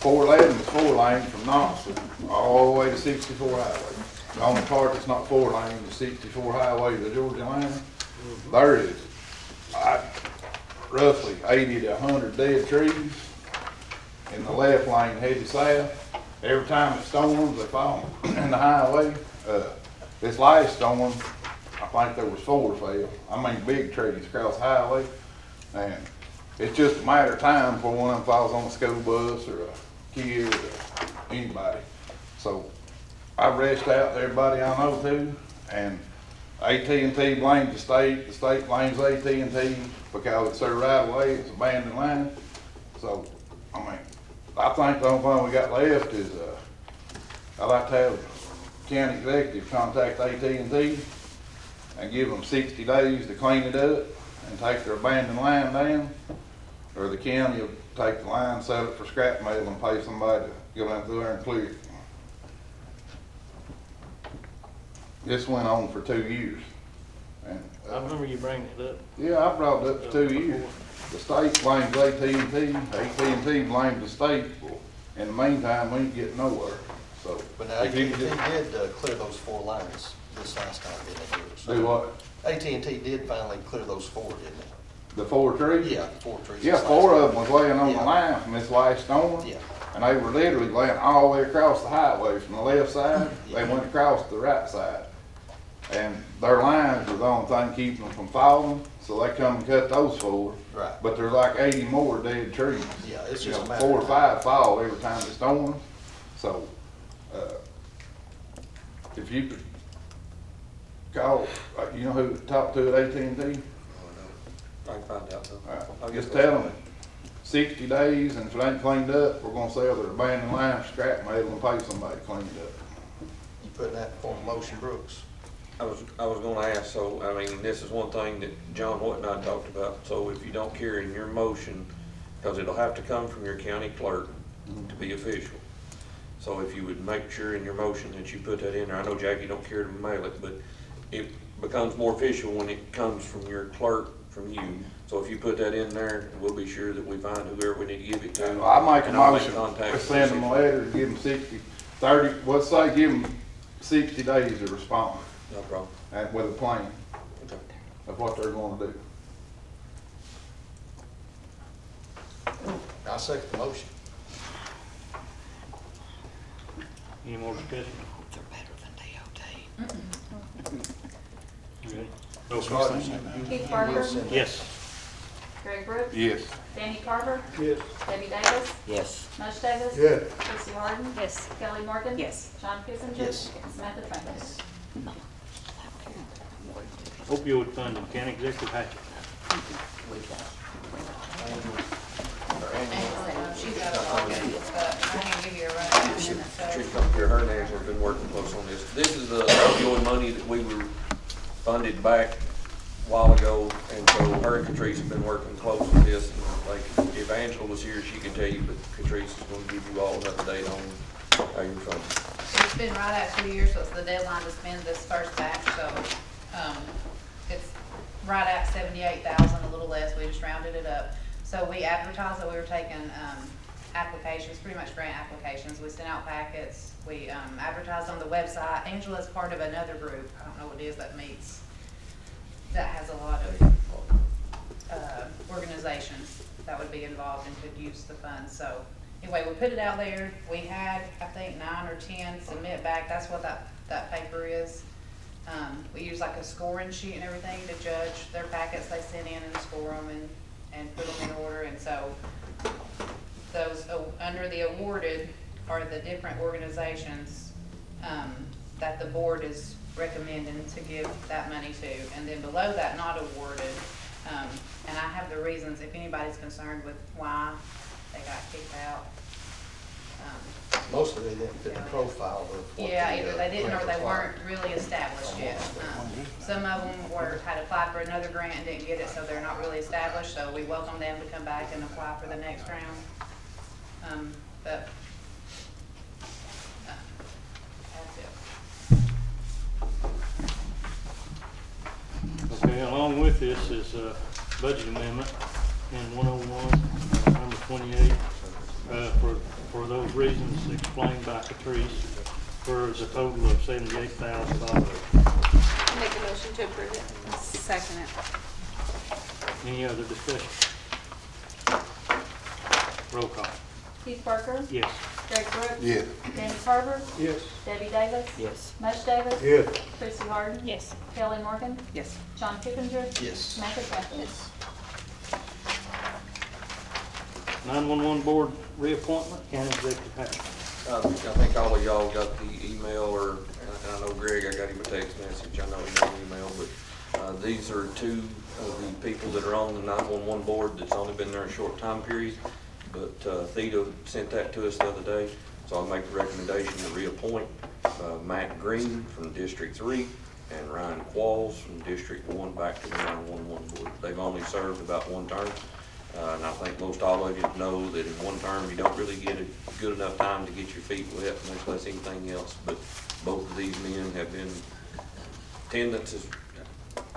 Speaker 1: 411 is 4 lane from Knoxville all the way to 64 Highway. The only part that's not 4 lane is 64 Highway to the Georgia line. There is roughly 80 to 100 dead trees in the left lane headed south. Every time it storms, they fall in the highway. This last storm, I think there was 4 fell. I mean, big trees across the highway. And it's just a matter of time before one of them falls on a school bus or a kid or anybody. So I reached out to everybody I know too, and AT&T blames the state blames AT&T because it's their right of way, it's abandoned land. So, I mean, I think the only thing we got left is, I'd like to have the county executive contact AT&T and give them 60 days to clean it up and take their abandoned line down, or the county will take the line, sell it for scrap metal and pay somebody to go down through there and clear it. This went on for 2 years. And,
Speaker 6: I remember you bringing it up.
Speaker 1: yeah, I brought it up for 2 years. The state blames AT&T blames the state for In the meantime, we ain't getting nowhere, so.
Speaker 11: But now,
Speaker 1: if you
Speaker 11: AT&T
Speaker 1: could just
Speaker 11: did clear those 4 lines this last time, didn't they?
Speaker 1: Do what?
Speaker 11: AT&T did finally clear those 4, didn't they?
Speaker 1: The 4 trees?
Speaker 11: Yeah, the 4 trees.
Speaker 1: Yeah,
Speaker 11: this last
Speaker 1: 4 of
Speaker 11: time.
Speaker 1: them was laying on the
Speaker 11: Yeah.
Speaker 1: line from this last storm.
Speaker 11: Yeah.
Speaker 1: And they were literally laying all the way across the highway from the left side, they went across to the right side. And their lines were the only thing keeping them from falling, so they come and cut those 4.
Speaker 11: Right.
Speaker 1: But there's like 80 more dead trees.
Speaker 11: Yeah, it's
Speaker 1: You
Speaker 11: just
Speaker 1: know,
Speaker 11: a matter
Speaker 1: 4 or
Speaker 11: of time.
Speaker 1: 5 fall every time it storms. So, if you could call, you know who to talk to at AT&T?
Speaker 4: I can find out though. I'll
Speaker 1: Just
Speaker 4: get
Speaker 1: tell them 60 days, and if it ain't cleaned up, we're gonna sell their abandoned line scrap metal and pay somebody to clean it up.
Speaker 11: You putting that in form of motion, Brooks?
Speaker 4: I was gonna ask, so, I mean, this is one thing that John Hoyt and I talked about, so if you don't carry in your motion, because it'll have to come from your county clerk to be official. So if you would make sure in your motion that you put that in there, I know Jackie don't care to mail it, but it becomes more official when it comes from your clerk, from you. So if you put that in there, we'll be sure that we find whoever we need to give it to.
Speaker 1: I make a
Speaker 4: And I'll
Speaker 1: motion,
Speaker 4: contact
Speaker 1: we send them a letter, give them 60, 30, let's say give them 60 days to respond,
Speaker 4: No problem.
Speaker 1: and with a plan
Speaker 4: Okay.
Speaker 1: of what they're gonna do.
Speaker 11: I second the motion.
Speaker 6: Any more discussion?
Speaker 12: They're better than DOT.
Speaker 6: You ready? Roll call.
Speaker 3: Keith Parker,
Speaker 6: Yes.
Speaker 3: Greg Brooks,
Speaker 1: Yes.
Speaker 3: Danny Carver,
Speaker 8: Yes.
Speaker 3: Debbie Davis,
Speaker 12: Yes.
Speaker 3: mush Davis.
Speaker 8: Yes.
Speaker 3: Chrissy Harden,
Speaker 10: Yes.
Speaker 3: Kelly Morgan.
Speaker 2: Yes.
Speaker 3: John Kipinger.
Speaker 11: Yes.
Speaker 3: Samantha Trent.
Speaker 6: Opioid funding, county executive Hatchett.
Speaker 7: She's got a lot of it, but I can give you a rundown.
Speaker 4: Chief Compere, her and Angela have been working close on this. This is the opioid money that we were funded back a while ago, and so her and Catrice have been working close with this. And like, if Angela was here, she could tell you, but Catrice is gonna give you all an update on how you're funded.
Speaker 7: It's been right at 2 years, so it's the deadline to spend this first batch, so, it's right at 78,000, a little less, we just rounded it up. So we advertised that we were taking, applications, pretty much grant applications, we sent out packets, we, advertised on the website. Angela's part of another group, I don't know what it is that meets, that has a lot of, organizations that would be involved and could use the funds, so. Anyway, we put it out there, we had, I think, 9 or 10 submit back, that's what that paper is. We use like a scoring sheet and everything to judge their packets they send in and score them and put them in order, and so those, under the awarded are the different organizations, that the board is recommending to give that money to, and then below that, not awarded, and I have the reasons if anybody's concerned with why they got kicked out.
Speaker 11: Most of it didn't fit the profile of what
Speaker 7: Yeah,
Speaker 11: the,
Speaker 7: either they didn't or they
Speaker 11: grant
Speaker 7: weren't
Speaker 11: required.
Speaker 7: really established yet. Some of them had applied for another grant and didn't get it, so they're not really established, so we welcome them to come back and apply for the next round. But, that's it.
Speaker 6: Okay, along with this is a budget amendment in 101, number 28, for those reasons explained by Catrice, for the total of $78,000.
Speaker 9: Make a motion to approve it.
Speaker 2: Second it.
Speaker 6: Any other discussion? Roll call.
Speaker 3: Keith Parker,
Speaker 6: Yes.
Speaker 3: Greg Brooks.
Speaker 1: Yes.
Speaker 3: Danny Carver,
Speaker 8: Yes.
Speaker 3: Debbie Davis.
Speaker 12: Yes.
Speaker 3: mush Davis.
Speaker 8: Yes.
Speaker 3: Chrissy Harden.
Speaker 10: Yes.
Speaker 3: Kelly Morgan.
Speaker 2: Yes.
Speaker 3: John Kipinger.
Speaker 11: Yes.
Speaker 3: Samantha Trent.
Speaker 4: 911
Speaker 6: board reappointment, county executive Hatchett.
Speaker 4: I think all of y'all got the email, or, and I know Greg, I got him a text message, I know he got an email, but these are two of the people that are on the 911 board that's only been there a short time period. But Theta sent that to us the other day, so I'll make the recommendation to reappoint Matt Green from District 3 and Ryan Qualls from District 1 back to the 911 board. They've only served about one term, and I think most all of you know that in one term you don't really get a good enough time to get your feet wet, much less anything else. But both of these men have been, attendance is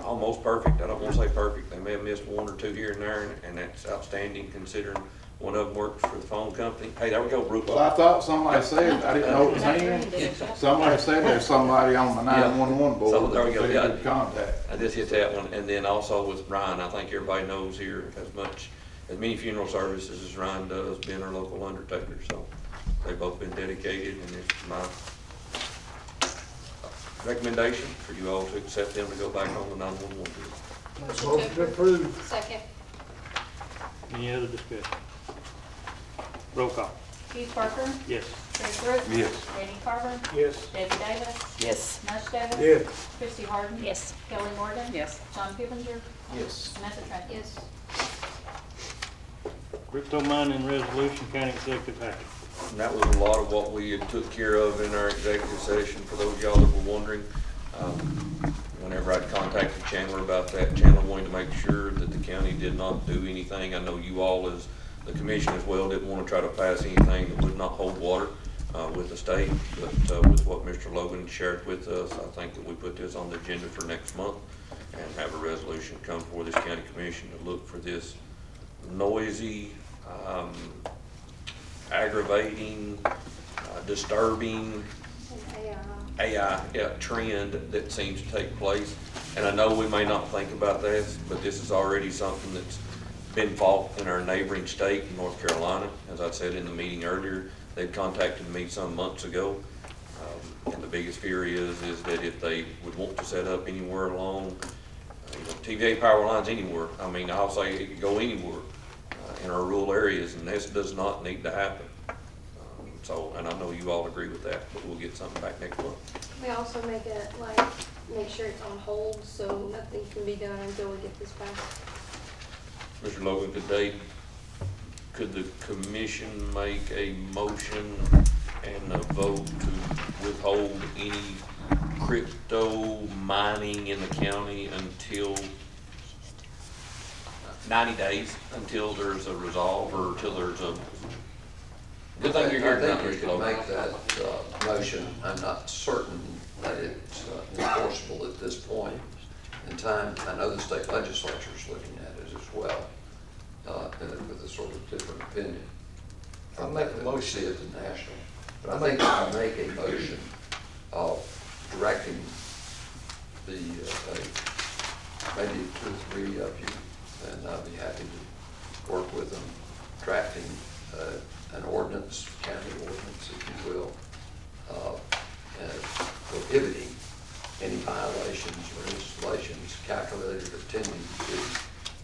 Speaker 4: almost perfect. I don't want to say perfect. They may have missed one or two here and there, and that's outstanding considering One of them works for the phone company. Hey, there we go, Brooke.
Speaker 1: Well, I thought somebody said, I didn't know it was him. Somebody said there's somebody on the 911 board.
Speaker 4: So there we go,
Speaker 1: that
Speaker 4: yeah.
Speaker 1: they could contact.
Speaker 4: I just hit that one, and then also with Ryan, I think everybody knows here as many funeral services as Ryan does, being our local undertaker, so they've both been dedicated, and it's my recommendation for you all to accept them to go back on the 911 board.
Speaker 8: Motion to approve.
Speaker 9: Second.
Speaker 6: Any other discussion? Roll call.
Speaker 3: Keith Parker,
Speaker 6: Yes.
Speaker 3: Greg Brooks.
Speaker 1: Yes.
Speaker 3: Danny Carver,
Speaker 8: Yes.
Speaker 3: Debbie Davis,
Speaker 12: Yes.
Speaker 3: mush Davis.
Speaker 8: Yes.
Speaker 3: Christie Harden.
Speaker 10: Yes.
Speaker 3: Kelly Morgan.
Speaker 2: Yes.
Speaker 3: John Kipinger,
Speaker 5: Yes.
Speaker 3: Samantha Trent.
Speaker 9: Yes.
Speaker 6: Crypto mining resolution, county executive action.
Speaker 4: And that was a lot of what we had took care of in our executive session, for those of y'all that were wondering. Whenever I contacted Chandler about that, Chandler wanted to make sure that the county did not do anything. I know you all, as the commission as well, didn't want to try to pass anything that would not hold water with the state, but with what Mr. Logan shared with us, I think that we put this on the agenda for next month and have a resolution come before this county commission to look for this noisy, aggravating, disturbing AI trend that seems to take place. And I know we may not think about this, but this is already something that's been fought in our neighboring state, in North Carolina. As I said in the meeting earlier, they'd contacted me some months ago. And the biggest fear is that if they would want to set up anywhere along, TVA power lines anywhere, I mean, I'll say it could go anywhere in our rural areas, and this does not need to happen. So, and I know you all agree with that, but we'll get something back next month.
Speaker 9: Can we also make sure it's on hold so nothing can be done until we get this passed?
Speaker 4: Mr. Logan, could the commission make a motion and a vote to withhold any crypto mining in the county until 90 days, until there's a resolve, or until there's a... Good thing you're here
Speaker 5: I
Speaker 4: tonight,
Speaker 5: think you
Speaker 4: Mr.
Speaker 5: can
Speaker 4: Logan.
Speaker 5: make that motion. I'm not certain that it's enforceable at this point in time. I know the state legislature is looking at it as well, with a sort of different opinion.
Speaker 11: I'll make a
Speaker 5: We
Speaker 11: motion.
Speaker 5: see it in national. But I think if you make a motion of directing the, maybe 2 or 3 of you, and I'll be happy to work with them, drafting an ordinance, county ordinance, if you will, prohibiting any violations or installations calculated or tending to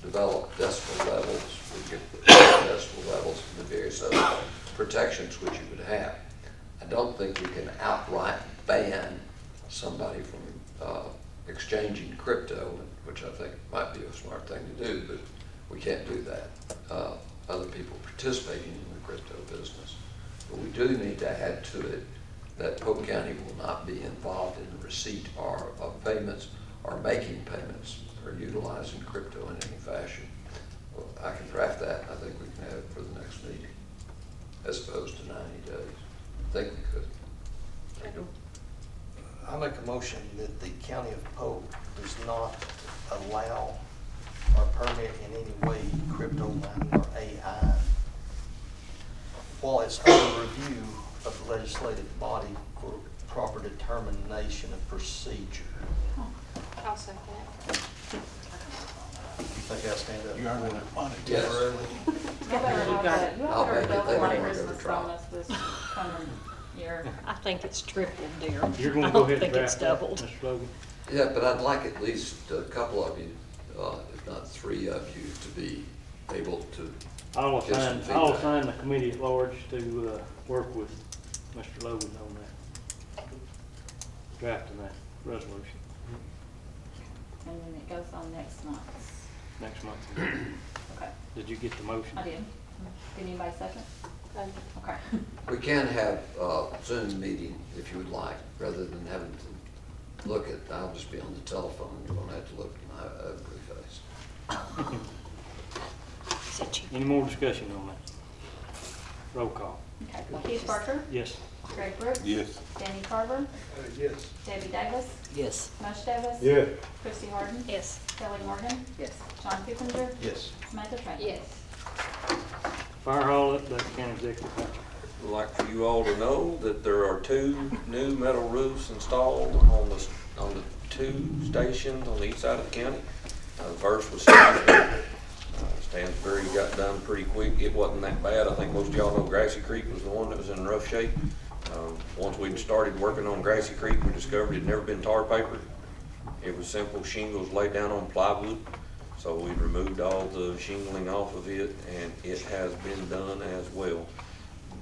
Speaker 5: develop decibel levels, we get decibel levels and the various other protections which you would have. I don't think we can outright ban somebody from exchanging crypto, which I think might be a smart thing to do, but we can't do that. Other people participating in the crypto business. But we do need to add to it that Polk County will not be involved in the receipt of payments or making payments or utilizing crypto in any fashion. Well, I can draft that, and I think we can have it for the next meeting, as opposed to 90 days. I think we could.
Speaker 11: I make a motion that the county of Polk does not allow or permit in any way crypto mining or AI while it's under review of the legislative body for proper determination of procedure.
Speaker 9: I'll second it.
Speaker 11: Think I'll stand up?
Speaker 1: You earning enough money.
Speaker 5: Yes.
Speaker 3: You better have that, you
Speaker 5: I'll
Speaker 3: better
Speaker 5: make it.
Speaker 3: double
Speaker 5: They
Speaker 3: my
Speaker 5: might wanna go to
Speaker 3: Christmas
Speaker 5: trial.
Speaker 3: bonus this coming year.
Speaker 10: I think it's tripled, dear.
Speaker 6: You're gonna
Speaker 10: I
Speaker 6: go
Speaker 10: don't
Speaker 6: ahead and
Speaker 10: think it's
Speaker 6: draft that,
Speaker 10: doubled.
Speaker 6: Mr. Logan?
Speaker 5: Yeah, but I'd like at least a couple of you, if not 3 of you, to be able to
Speaker 6: I'll
Speaker 5: Give some
Speaker 6: assign
Speaker 5: feedback.
Speaker 6: the committee at large to work with Mr. Logan on that, drafting that resolution
Speaker 3: And then it goes on next month.
Speaker 6: next month.
Speaker 3: Okay,
Speaker 6: Did you get the motion?
Speaker 3: I did. Did anybody second? Okay.
Speaker 5: We can have a Zoom meeting if you would like, rather than having to look at, I'll just be on the telephone, you won't have to look at my ugly face.
Speaker 6: Any more discussion on that? Roll call.
Speaker 3: Okay, Keith Parker,
Speaker 6: Yes.
Speaker 3: Greg Brooks.
Speaker 1: Yes.
Speaker 3: Danny Carver,
Speaker 8: Yes.
Speaker 3: Debbie Davis,
Speaker 12: Yes.
Speaker 3: mush Davis.
Speaker 8: Yeah.
Speaker 3: Christie Harden.
Speaker 10: Yes.
Speaker 3: Kelly Morgan,
Speaker 2: Yes.
Speaker 3: John Kipinger,
Speaker 11: Yes.
Speaker 3: Samantha Trent.
Speaker 9: Yes.
Speaker 6: Fire hall update, county executive.
Speaker 4: I'd like for you all to know that there are 2 new metal roofs installed on the 2 stations on the east side of the county. The first was Stansbury. Stansbury got done pretty quick. It wasn't that bad. I think most of y'all know Grassy Creek was the one that was in rough shape. Once we started working on Grassy Creek, we discovered it had never been tar papered. It was simple shingles laid down on plywood. So we removed all the shingling off of it, and it has been done as well.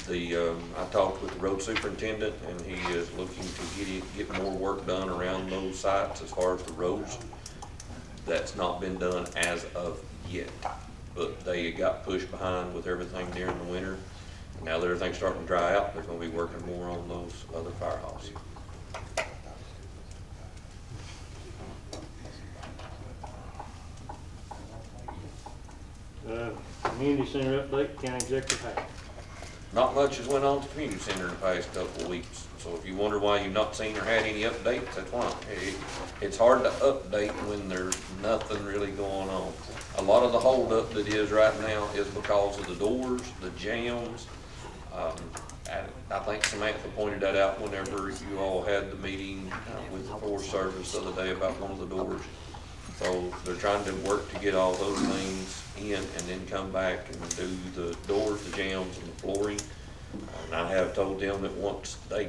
Speaker 4: I talked with the road superintendent, and he is looking to get more work done around those sites as far as the roads. That's not been done as of yet, but they got pushed behind with everything during the winter. Now that everything's starting to dry out, they're gonna be working more on those other fire halls.
Speaker 6: Community center update, county executive. Hackett.
Speaker 4: Not much has went on at the community center in the past couple of weeks. So if you wonder why you've not seen or had any updates, that's why. It's hard to update when there's nothing really going on. A lot of the holdup that is right now is because of the doors, the jams. I think Samantha pointed that out whenever you all had the meeting with the Forest Service the other day about one of the doors. So they're trying to work to get all those things in and then come back and do the doors, the jams, and the flooring. And I have told them that once they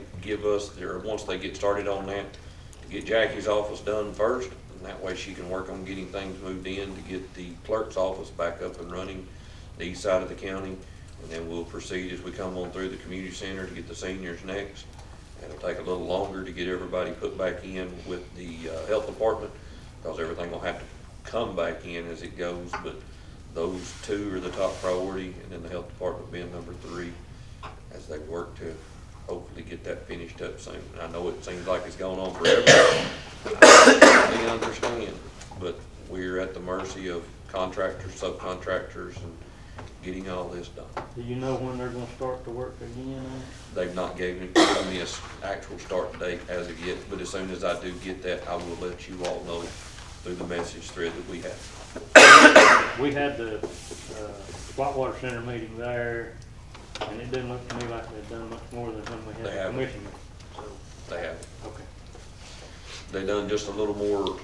Speaker 4: once they get started on that, to get Jackie's office done first, and that way she can work on getting things moved in to get the clerk's office back up and running the east side of the county. And then we'll proceed as we come on through the community center to get the seniors next. And it'll take a little longer to get everybody put back in with the health department, because everything will have to come back in as it goes, but those 2 are the top priority, and then the health department being number 3 as they work to hopefully get that finished up soon. I know it seems like it's going on forever. I understand, but we're at the mercy of contractors, subcontractors, and getting all this done.
Speaker 6: Do you know when they're gonna start to work again on it?
Speaker 4: They've not given me an actual start date as of yet, but as soon as I do get that, I will let you all know through the message thread that we have.
Speaker 6: We had the Whitewater Center meeting there, and it didn't look to me like they'd done much more than when we had
Speaker 4: They
Speaker 6: the
Speaker 4: haven't.
Speaker 6: commission meeting. So,
Speaker 4: They have.
Speaker 6: okay.
Speaker 4: They done just a little more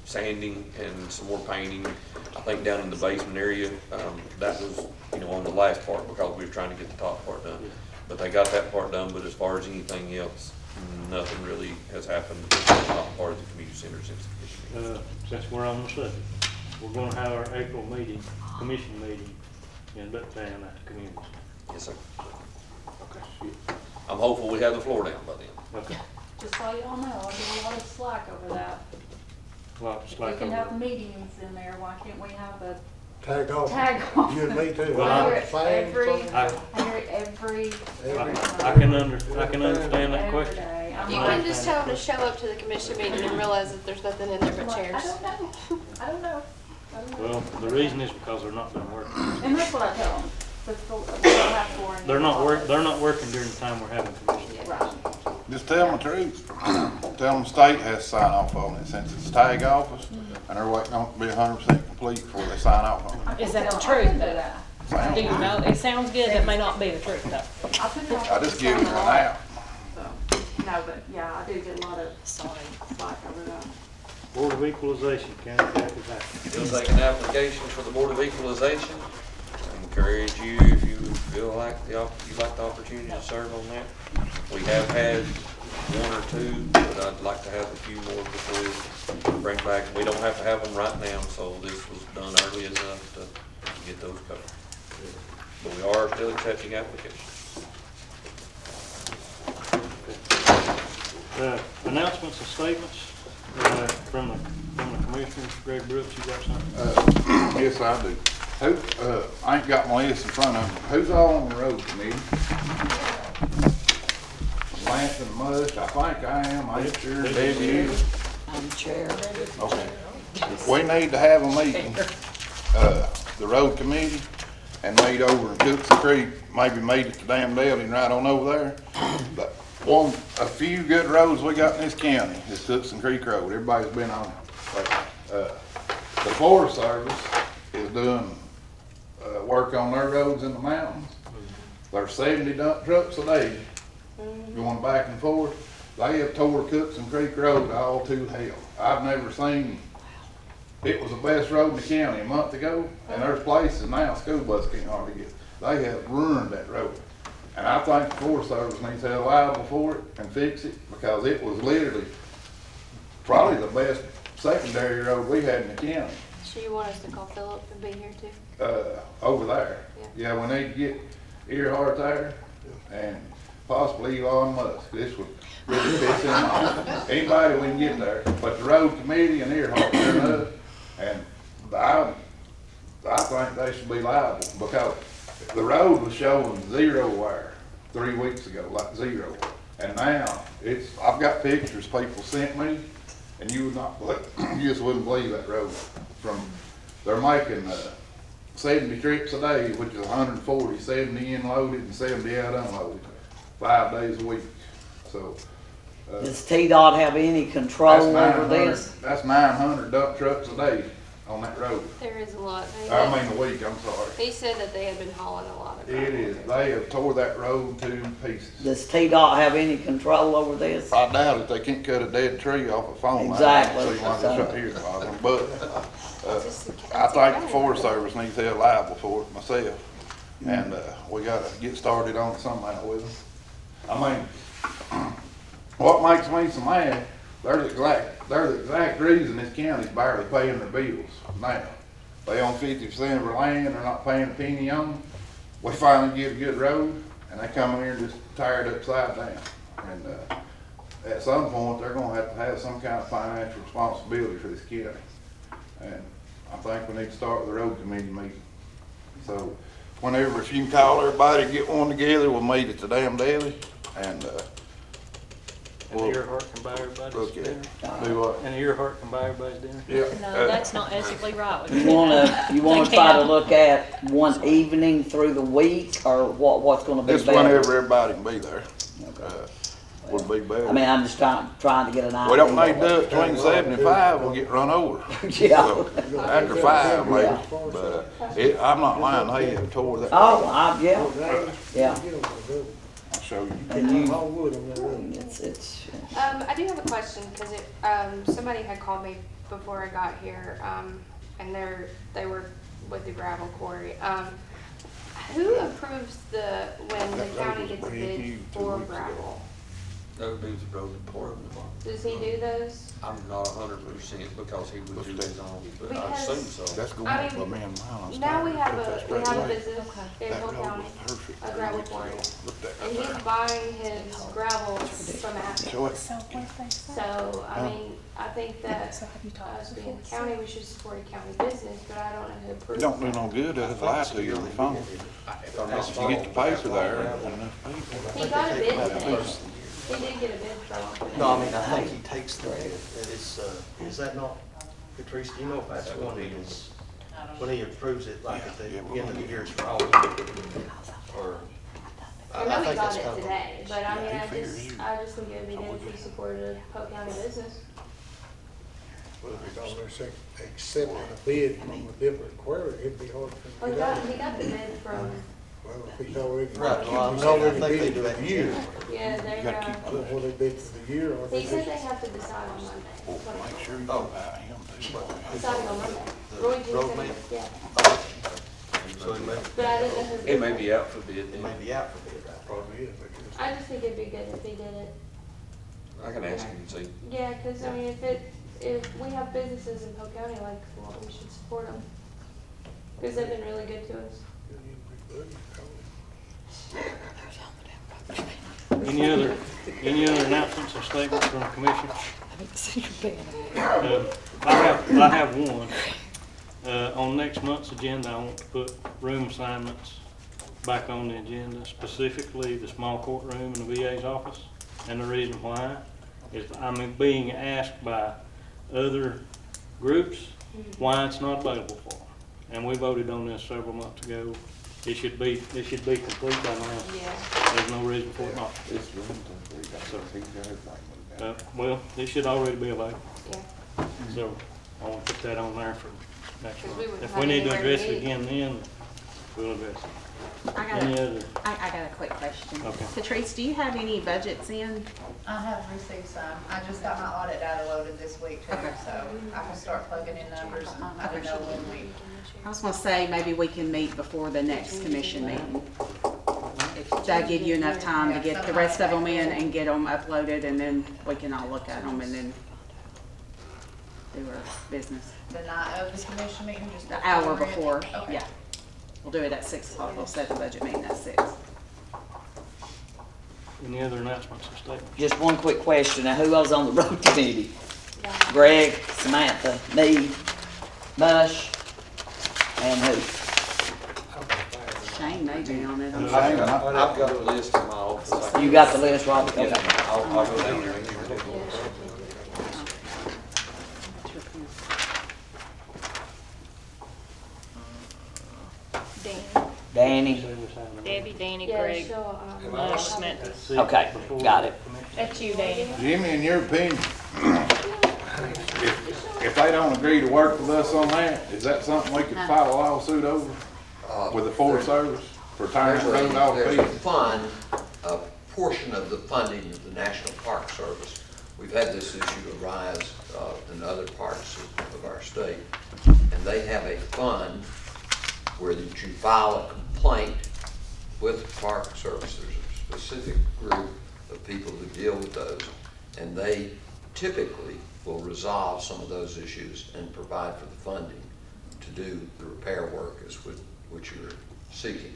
Speaker 4: sanding and some more painting. I think down in the basement area, that was, on the last part because we were trying to get the top part done. But they got that part done, but as far as anything else, nothing really has happened in the top part of the community center since the commission meeting.
Speaker 6: Since we're on the subject, we're gonna have our April meeting, commission meeting in Bucktown at the community.
Speaker 4: Yes, sir.
Speaker 6: Okay.
Speaker 4: I'm hopeful we have the floor down by then.
Speaker 6: Okay.
Speaker 3: Just so y'all know, I give a lot of slack over that.
Speaker 6: Well, it's
Speaker 3: If we
Speaker 6: like
Speaker 3: can have meetings in there, why can't we have a
Speaker 8: Tag off.
Speaker 3: tag off?
Speaker 8: You and me too.
Speaker 6: Well,
Speaker 3: I hear
Speaker 8: I'm
Speaker 3: it
Speaker 8: saying
Speaker 3: every,
Speaker 8: something.
Speaker 3: I hear it every.
Speaker 6: I can understand that
Speaker 3: every
Speaker 6: question.
Speaker 3: day. I'm
Speaker 9: You
Speaker 3: like,
Speaker 9: can just tell them to show up to the commission meeting and realize that there's nothing in there but
Speaker 3: I
Speaker 9: chairs.
Speaker 3: don't know, I don't know.
Speaker 6: Well, the reason is because they're not done working.
Speaker 3: And that's what I tell them. We don't have four in
Speaker 6: They're not
Speaker 3: the
Speaker 6: they're not working during the time we're having commission.
Speaker 3: Right.
Speaker 1: Just tell them the truth. Tell them the state has to sign off on it since it's tag office, and they're waiting on it to be 100% complete before they sign off on it.
Speaker 10: Is that the
Speaker 3: I
Speaker 10: truth
Speaker 3: can do
Speaker 10: though?
Speaker 3: that.
Speaker 10: Do you know? It sounds good, it may not be the truth though.
Speaker 3: I put it on
Speaker 1: I just give it an
Speaker 3: the
Speaker 1: out.
Speaker 3: So, no, but yeah, I do get a lot of
Speaker 10: Sorry.
Speaker 3: slack over that.
Speaker 6: Board of Equalization, County Executive Hackett.
Speaker 4: We'll take an application for the Board of Equalization. I encourage you, if you feel like you'd like the opportunity to serve on that. We have had 1 or 2, but I'd like to have a few more before we bring back. We don't have to have them right now, so this was done early enough to get those covered. But we are still accepting applications.
Speaker 6: Announcements and statements from the commissioners. Greg Brooks, you got something?
Speaker 1: Yes, I do. I ain't got my list in front of me. Who's all on the road committee? Lance and Mush, I think I am. I ain't sure. Debbie is.
Speaker 12: I'm chair.
Speaker 1: Okay. We need to have a meeting, the road committee, and meet over in Cookson Creek, maybe meet at the damn building right on over there. But a few good roads we got in this county is Cookson Creek Road. Everybody's been on it. But, the Forest Service is doing, work on their roads in the mountains. There's 70 dump trucks a day going back and forth. They have tore Cookson Creek Road all to hell. I've never seen, it was the best road in the county a month ago, and there's places now school bus can't hardly get. They have ruined that road. And I think the Forest Service needs to have liable for it and fix it, because it was literally probably the best secondary road we had in the county,
Speaker 9: So you want us to call Philip and be here too?
Speaker 1: over there. Yeah, we need to get Earhart there and possibly Elon Musk. This would really piss him off. Anybody we can get there, but the road committee and Earhart, they're enough. And I think they should be liable, because the road was showing 0 wire 3 weeks ago, like 0. And now I've got pictures people sent me, and you would not believe, you just wouldn't believe that road. They're making 70 trips a day, which is 140, 70 in loaded and 70 out unloaded, 5 days a week. So
Speaker 12: Does TDOT have any control over this?
Speaker 1: That's 900 dump trucks a day on that road.
Speaker 9: There is a lot.
Speaker 1: I mean a week, I'm sorry.
Speaker 9: He said that they had been hauling a lot of gravel.
Speaker 1: It is. They have tore that road to pieces.
Speaker 12: Does TDOT have any control over this?
Speaker 1: I doubt it. They can't cut a dead tree off a phone line.
Speaker 12: Exactly.
Speaker 1: So you want to right here, but I think the Forest Service needs to have liable for it myself. And we gotta get started on it somehow with them. I mean, what makes me so mad, they're the exact reason this county's barely paying their bills now. They own 50% of our land, they're not paying a penny on them. We finally get a good road, and they come in here and just tear it upside down. And at some point, they're gonna have some kind of financial responsibility for this county. And I think we need to start with the road committee meeting. So whenever, if you can call everybody, get one together, we'll meet at the damn deli, and
Speaker 6: And Earhart can buy everybody's
Speaker 1: look at
Speaker 6: dinner.
Speaker 1: it. Do what?
Speaker 6: And Earhart can buy everybody's dinner.
Speaker 1: Yeah.
Speaker 10: No, that's not ethically right.
Speaker 12: You wanna
Speaker 10: They
Speaker 12: try to
Speaker 10: can't.
Speaker 12: look at one evening through the week, or what's gonna be
Speaker 1: Just
Speaker 12: better?
Speaker 1: whenever everybody can be there, would be better.
Speaker 12: I mean, I'm just trying to get an idea.
Speaker 1: We don't need to do it between 7 and 5, we'll get run over.
Speaker 12: Yeah.
Speaker 1: So, after 5, maybe, but, I'm not lying, they have tore that.
Speaker 12: Oh, yeah, yeah.
Speaker 1: I'll show you.
Speaker 12: And you,
Speaker 8: All wood on that road.
Speaker 12: it's,
Speaker 9: I do have a question, because somebody had called me before I got here, and they were with the gravel quarry. Who approves when the county gets a bid for gravel?
Speaker 4: That would be the road department.
Speaker 9: Does he do those?
Speaker 4: I'm not 100% because he would do his own, but I
Speaker 9: Because-
Speaker 4: assume so.
Speaker 1: That's going
Speaker 9: I
Speaker 1: up a
Speaker 9: mean,
Speaker 1: man mile.
Speaker 9: Now we have a business in
Speaker 1: That
Speaker 9: Polk
Speaker 1: road
Speaker 9: County,
Speaker 1: was perfect.
Speaker 9: a gravel quarry,
Speaker 1: Look at
Speaker 9: and
Speaker 1: that.
Speaker 9: he's buying his gravel from Athens.
Speaker 1: Show it.
Speaker 9: So, I mean, I think that us being the county, we should support a county business, but I don't know who approves.
Speaker 1: It don't do no good to lie to you on the phone. If you get the paper there,
Speaker 9: He got a bid today. He did get a bid from him.
Speaker 11: No, I mean, I think he takes the bid, and it's, is that not, Patrice, do you know if that's when he is, when he approves it, like at the end of the year for all? Or,
Speaker 9: I know he
Speaker 11: think
Speaker 9: got
Speaker 11: that's
Speaker 9: it
Speaker 11: kind of-
Speaker 9: today, but I mean,
Speaker 1: he
Speaker 9: I
Speaker 1: figures
Speaker 9: just
Speaker 1: you-
Speaker 9: think it would be good if we supported a Polk County business.
Speaker 8: Well, if it's all accepting a bid from a different quarry, it'd be hard
Speaker 9: Well,
Speaker 8: to get out.
Speaker 9: he got the bid from,
Speaker 8: Well, if he's already,
Speaker 11: Right, well, I'm
Speaker 8: he's
Speaker 11: saying, I
Speaker 8: already
Speaker 11: think they
Speaker 8: bid
Speaker 11: do
Speaker 8: for
Speaker 11: that
Speaker 8: the year.
Speaker 9: yeah,
Speaker 1: You gotta keep
Speaker 8: I don't know whether they bid for the year or.
Speaker 9: he said they have to decide on Monday.
Speaker 1: make sure you
Speaker 11: Oh.
Speaker 1: buy him too.
Speaker 9: Deciding on Monday.
Speaker 11: The
Speaker 9: Roy G
Speaker 11: road
Speaker 9: said,
Speaker 11: man?
Speaker 9: yeah,
Speaker 11: So it may,
Speaker 9: but I didn't know who.
Speaker 4: It may be out for bid
Speaker 11: it
Speaker 4: then.
Speaker 11: may be out for bid, right?
Speaker 8: Probably is, because
Speaker 9: I just think it'd be good if he did it.
Speaker 4: I can ask him and see.
Speaker 9: Yeah, cause I mean, if we have businesses in Polk County, like, well, we should support them. Cause they've been really good to us.
Speaker 6: Any other announcements or statements from the commission? I have one. On next month's agenda, I want to put room assignments back on the agenda, specifically the small courtroom in the VA's office. And the reason why is I'm being asked by other groups why it's not available for them. And we voted on this several months ago. It should be complete by now.
Speaker 9: Yeah.
Speaker 6: There's no reason for it not. Well, it should already be available.
Speaker 9: Yeah.
Speaker 6: So I want to put that on there for next
Speaker 9: Because
Speaker 6: month.
Speaker 9: we wouldn't
Speaker 6: If
Speaker 9: have
Speaker 6: we need to
Speaker 9: anywhere to
Speaker 6: address it
Speaker 9: meet.
Speaker 6: again then, We'll address it.
Speaker 2: I got
Speaker 6: Any
Speaker 2: a,
Speaker 6: other?
Speaker 2: I got a quick question.
Speaker 6: Okay.
Speaker 2: Patrice, do you have any budgets in?
Speaker 7: I have received some. I just got my audit data loaded this week too,
Speaker 2: Okay.
Speaker 7: so I can start plugging in numbers and I don't know when we.
Speaker 2: I was gonna say, maybe we can meet before the next commission meeting. If that give you enough time to get the rest of them in and get them uploaded, and then we can all look at them and then do our business.
Speaker 7: The night of the commission meeting, just.
Speaker 2: The hour before,
Speaker 7: Okay.
Speaker 2: yeah. We'll do it at 6 o'clock. We'll set the budget meeting at 6.
Speaker 6: Any other announcements or statements?
Speaker 12: Just one quick question. Now, who was on the road committee? Greg, Samantha, me, Bush, and who?
Speaker 2: Shane may be on it.
Speaker 1: Shane,
Speaker 5: I've got a list in my office.
Speaker 12: You got the list, Robert? Okay.
Speaker 5: I'll go down there and give it to you.
Speaker 10: Danny,
Speaker 12: Danny.
Speaker 10: Debbie, Danny,
Speaker 9: Yeah,
Speaker 10: Greg,
Speaker 9: she'll,
Speaker 10: Bush, Samantha.
Speaker 6: See
Speaker 12: Okay,
Speaker 6: before
Speaker 12: got
Speaker 6: the
Speaker 12: it.
Speaker 6: commission.
Speaker 10: That's you, Danny.
Speaker 1: Jimmy, in your opinion, if they don't agree to work with us on that, is that something we could file a lawsuit over with the Forest Service for tearing that road off
Speaker 5: There's a
Speaker 1: pieces?
Speaker 5: fund, a portion of the funding of the National Park Service. We've had this issue arise in other parts of our state. And they have a fund where that you file a complaint with the Park Service. There's a specific group of people who deal with those. And they typically will resolve some of those issues and provide for the funding to do the repair work as which you're seeking.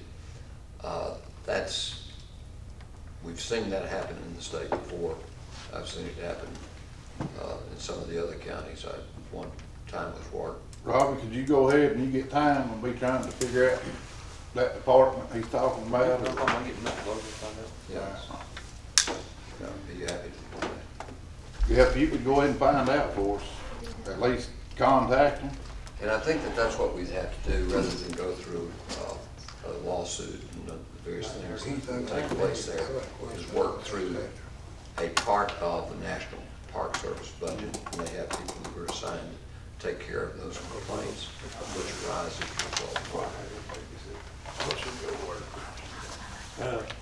Speaker 5: We've seen that happen in the state before. I've seen it happen in some of the other counties. One time with Ward.
Speaker 1: Robbie, could you go ahead and you get time and be trying to figure out that department he's talking about?
Speaker 5: Yes. Be happy to do that.
Speaker 1: Yeah, if you could go ahead and find out for us, at least contact him.
Speaker 5: And I think that that's what we'd have to do rather than go through a lawsuit and the various things that take place there, is work through a part of the National Park Service budget. And they have people who are assigned to take care of those complaints which arise as a result.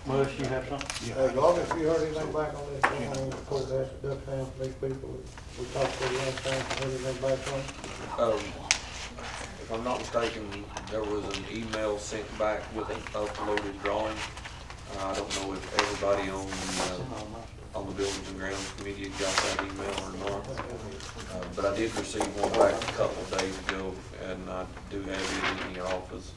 Speaker 6: Bush, you have something?
Speaker 8: As long as you heard anything back on this, I'm gonna put it at the Ducktown, these people, we talked to the last time, heard anything back on it?
Speaker 4: If I'm not mistaken, there was an email sent back with an uploaded drawing. I don't know if everybody on the Buildings and Grounds Committee got that email or not. But I did receive one back a couple of days ago, and I do have it in the office.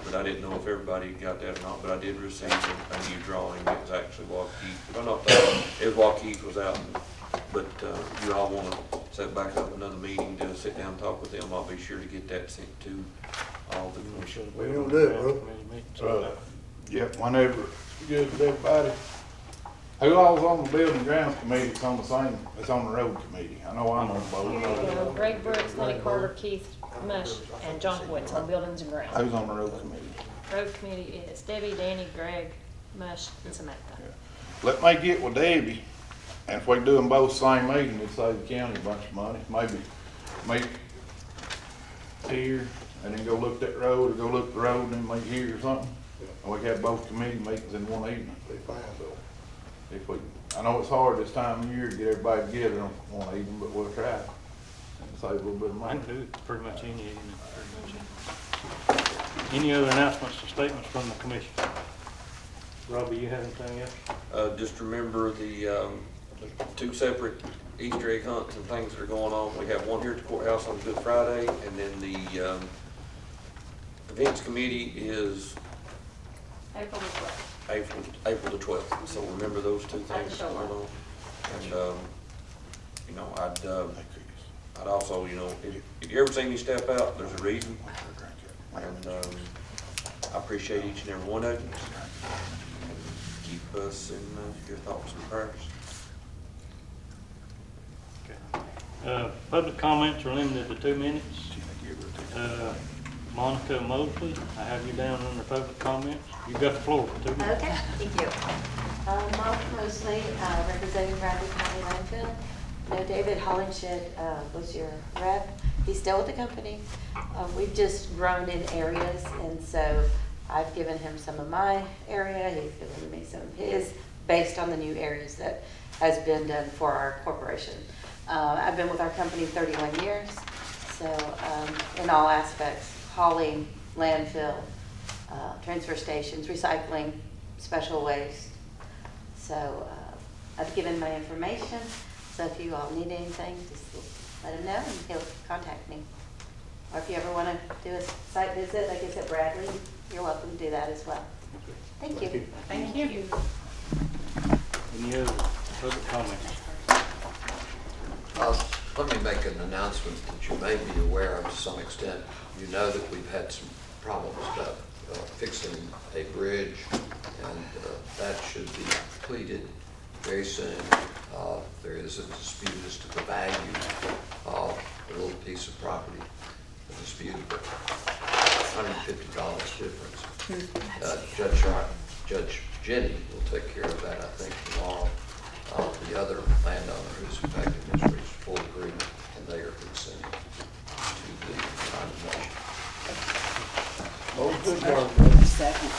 Speaker 4: But I didn't know if everybody got that or not, but I did receive a new drawing. It was actually Waukee, well, not that, it was Waukee was out. But you all want to set back up another meeting to sit down and talk with them, I'll be sure to get that sent to all the commission.
Speaker 8: We don't do it, bro.
Speaker 1: Yep, whenever it's good with everybody. Who all's on the Building and Grounds Committee? It's on the same, it's on the Road Committee. I know I'm on both.
Speaker 10: Greg Brooks, Lenny Carter, Keith Mush, and John Hoyt's on Buildings and Grounds.
Speaker 1: Who's on the Road Committee?
Speaker 10: Road committee is Debbie, Danny, Greg, Mush, and Samantha.
Speaker 1: Let me get with Debbie, and if we do them both same meeting, it'd save the county a bunch of money. Maybe meet here, and then go look at that road, or go look at the road, and then meet here or something. And we could have both committee meetings in one evening. If we, I know it's hard this time of year to get everybody together on one evening, but we'll try and save a little bit of
Speaker 6: I
Speaker 1: money.
Speaker 6: can do it pretty much any evening, Any other announcements or statements from the commission? Robbie, you have anything else?
Speaker 4: Just remember the two separate Easter egg hunts and things that are going on. We have one here at the courthouse on Good Friday, and then the events committee is
Speaker 3: April the 12th.
Speaker 4: April the 12th. So remember those two things going on. And, you know, I'd also, you know, if you ever see me step out, there's a reason. And I appreciate each and every one of you. Keep us in your thoughts and prayers.
Speaker 6: Public comments are limited to 2 minutes. Monica Mosley, I have you down under public comments. You've got the floor for 2 minutes.
Speaker 14: Okay, thank you. Monica Mosley, representing Bradley County Landfill. No, David Hollingshed was your rep. He's still with the company. We've just grown in areas, and so I've given him some of my area, he's given me some of his, based on the new areas that has been done for our corporation. I've been with our company 31 years, so in all aspects, hauling, landfill, transfer stations, recycling, special waste. So I've given my information, so if you all need anything, just let him know and he'll contact me. Or if you ever want to do a site visit, like I said, Bradley, you're welcome to do that as well. Thank you.
Speaker 2: Thank you.
Speaker 6: Any other public comments?
Speaker 5: Let me make an announcement that you may be aware of to some extent. You know that we've had some problems about fixing a bridge, and that should be completed very soon. There is a dispute as to the value of a little piece of property, a dispute of $150 difference. Judge Jenny will take care of that, I think, tomorrow. The other landowner who's affected has reached full agreement, and they are consenting to the condemnation.
Speaker 8: Motion to adjourn.
Speaker 2: Second.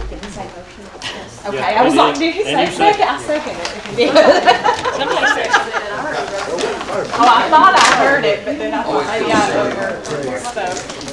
Speaker 2: Did he say motion? Okay,
Speaker 6: Yeah,
Speaker 2: I was
Speaker 6: he
Speaker 2: like,
Speaker 6: did.
Speaker 2: did he
Speaker 6: And
Speaker 2: say
Speaker 6: you said-
Speaker 2: second? I second it. If he did.
Speaker 10: Somebody seconded it.
Speaker 2: Oh, I thought I heard it, but then I thought maybe I overspoke.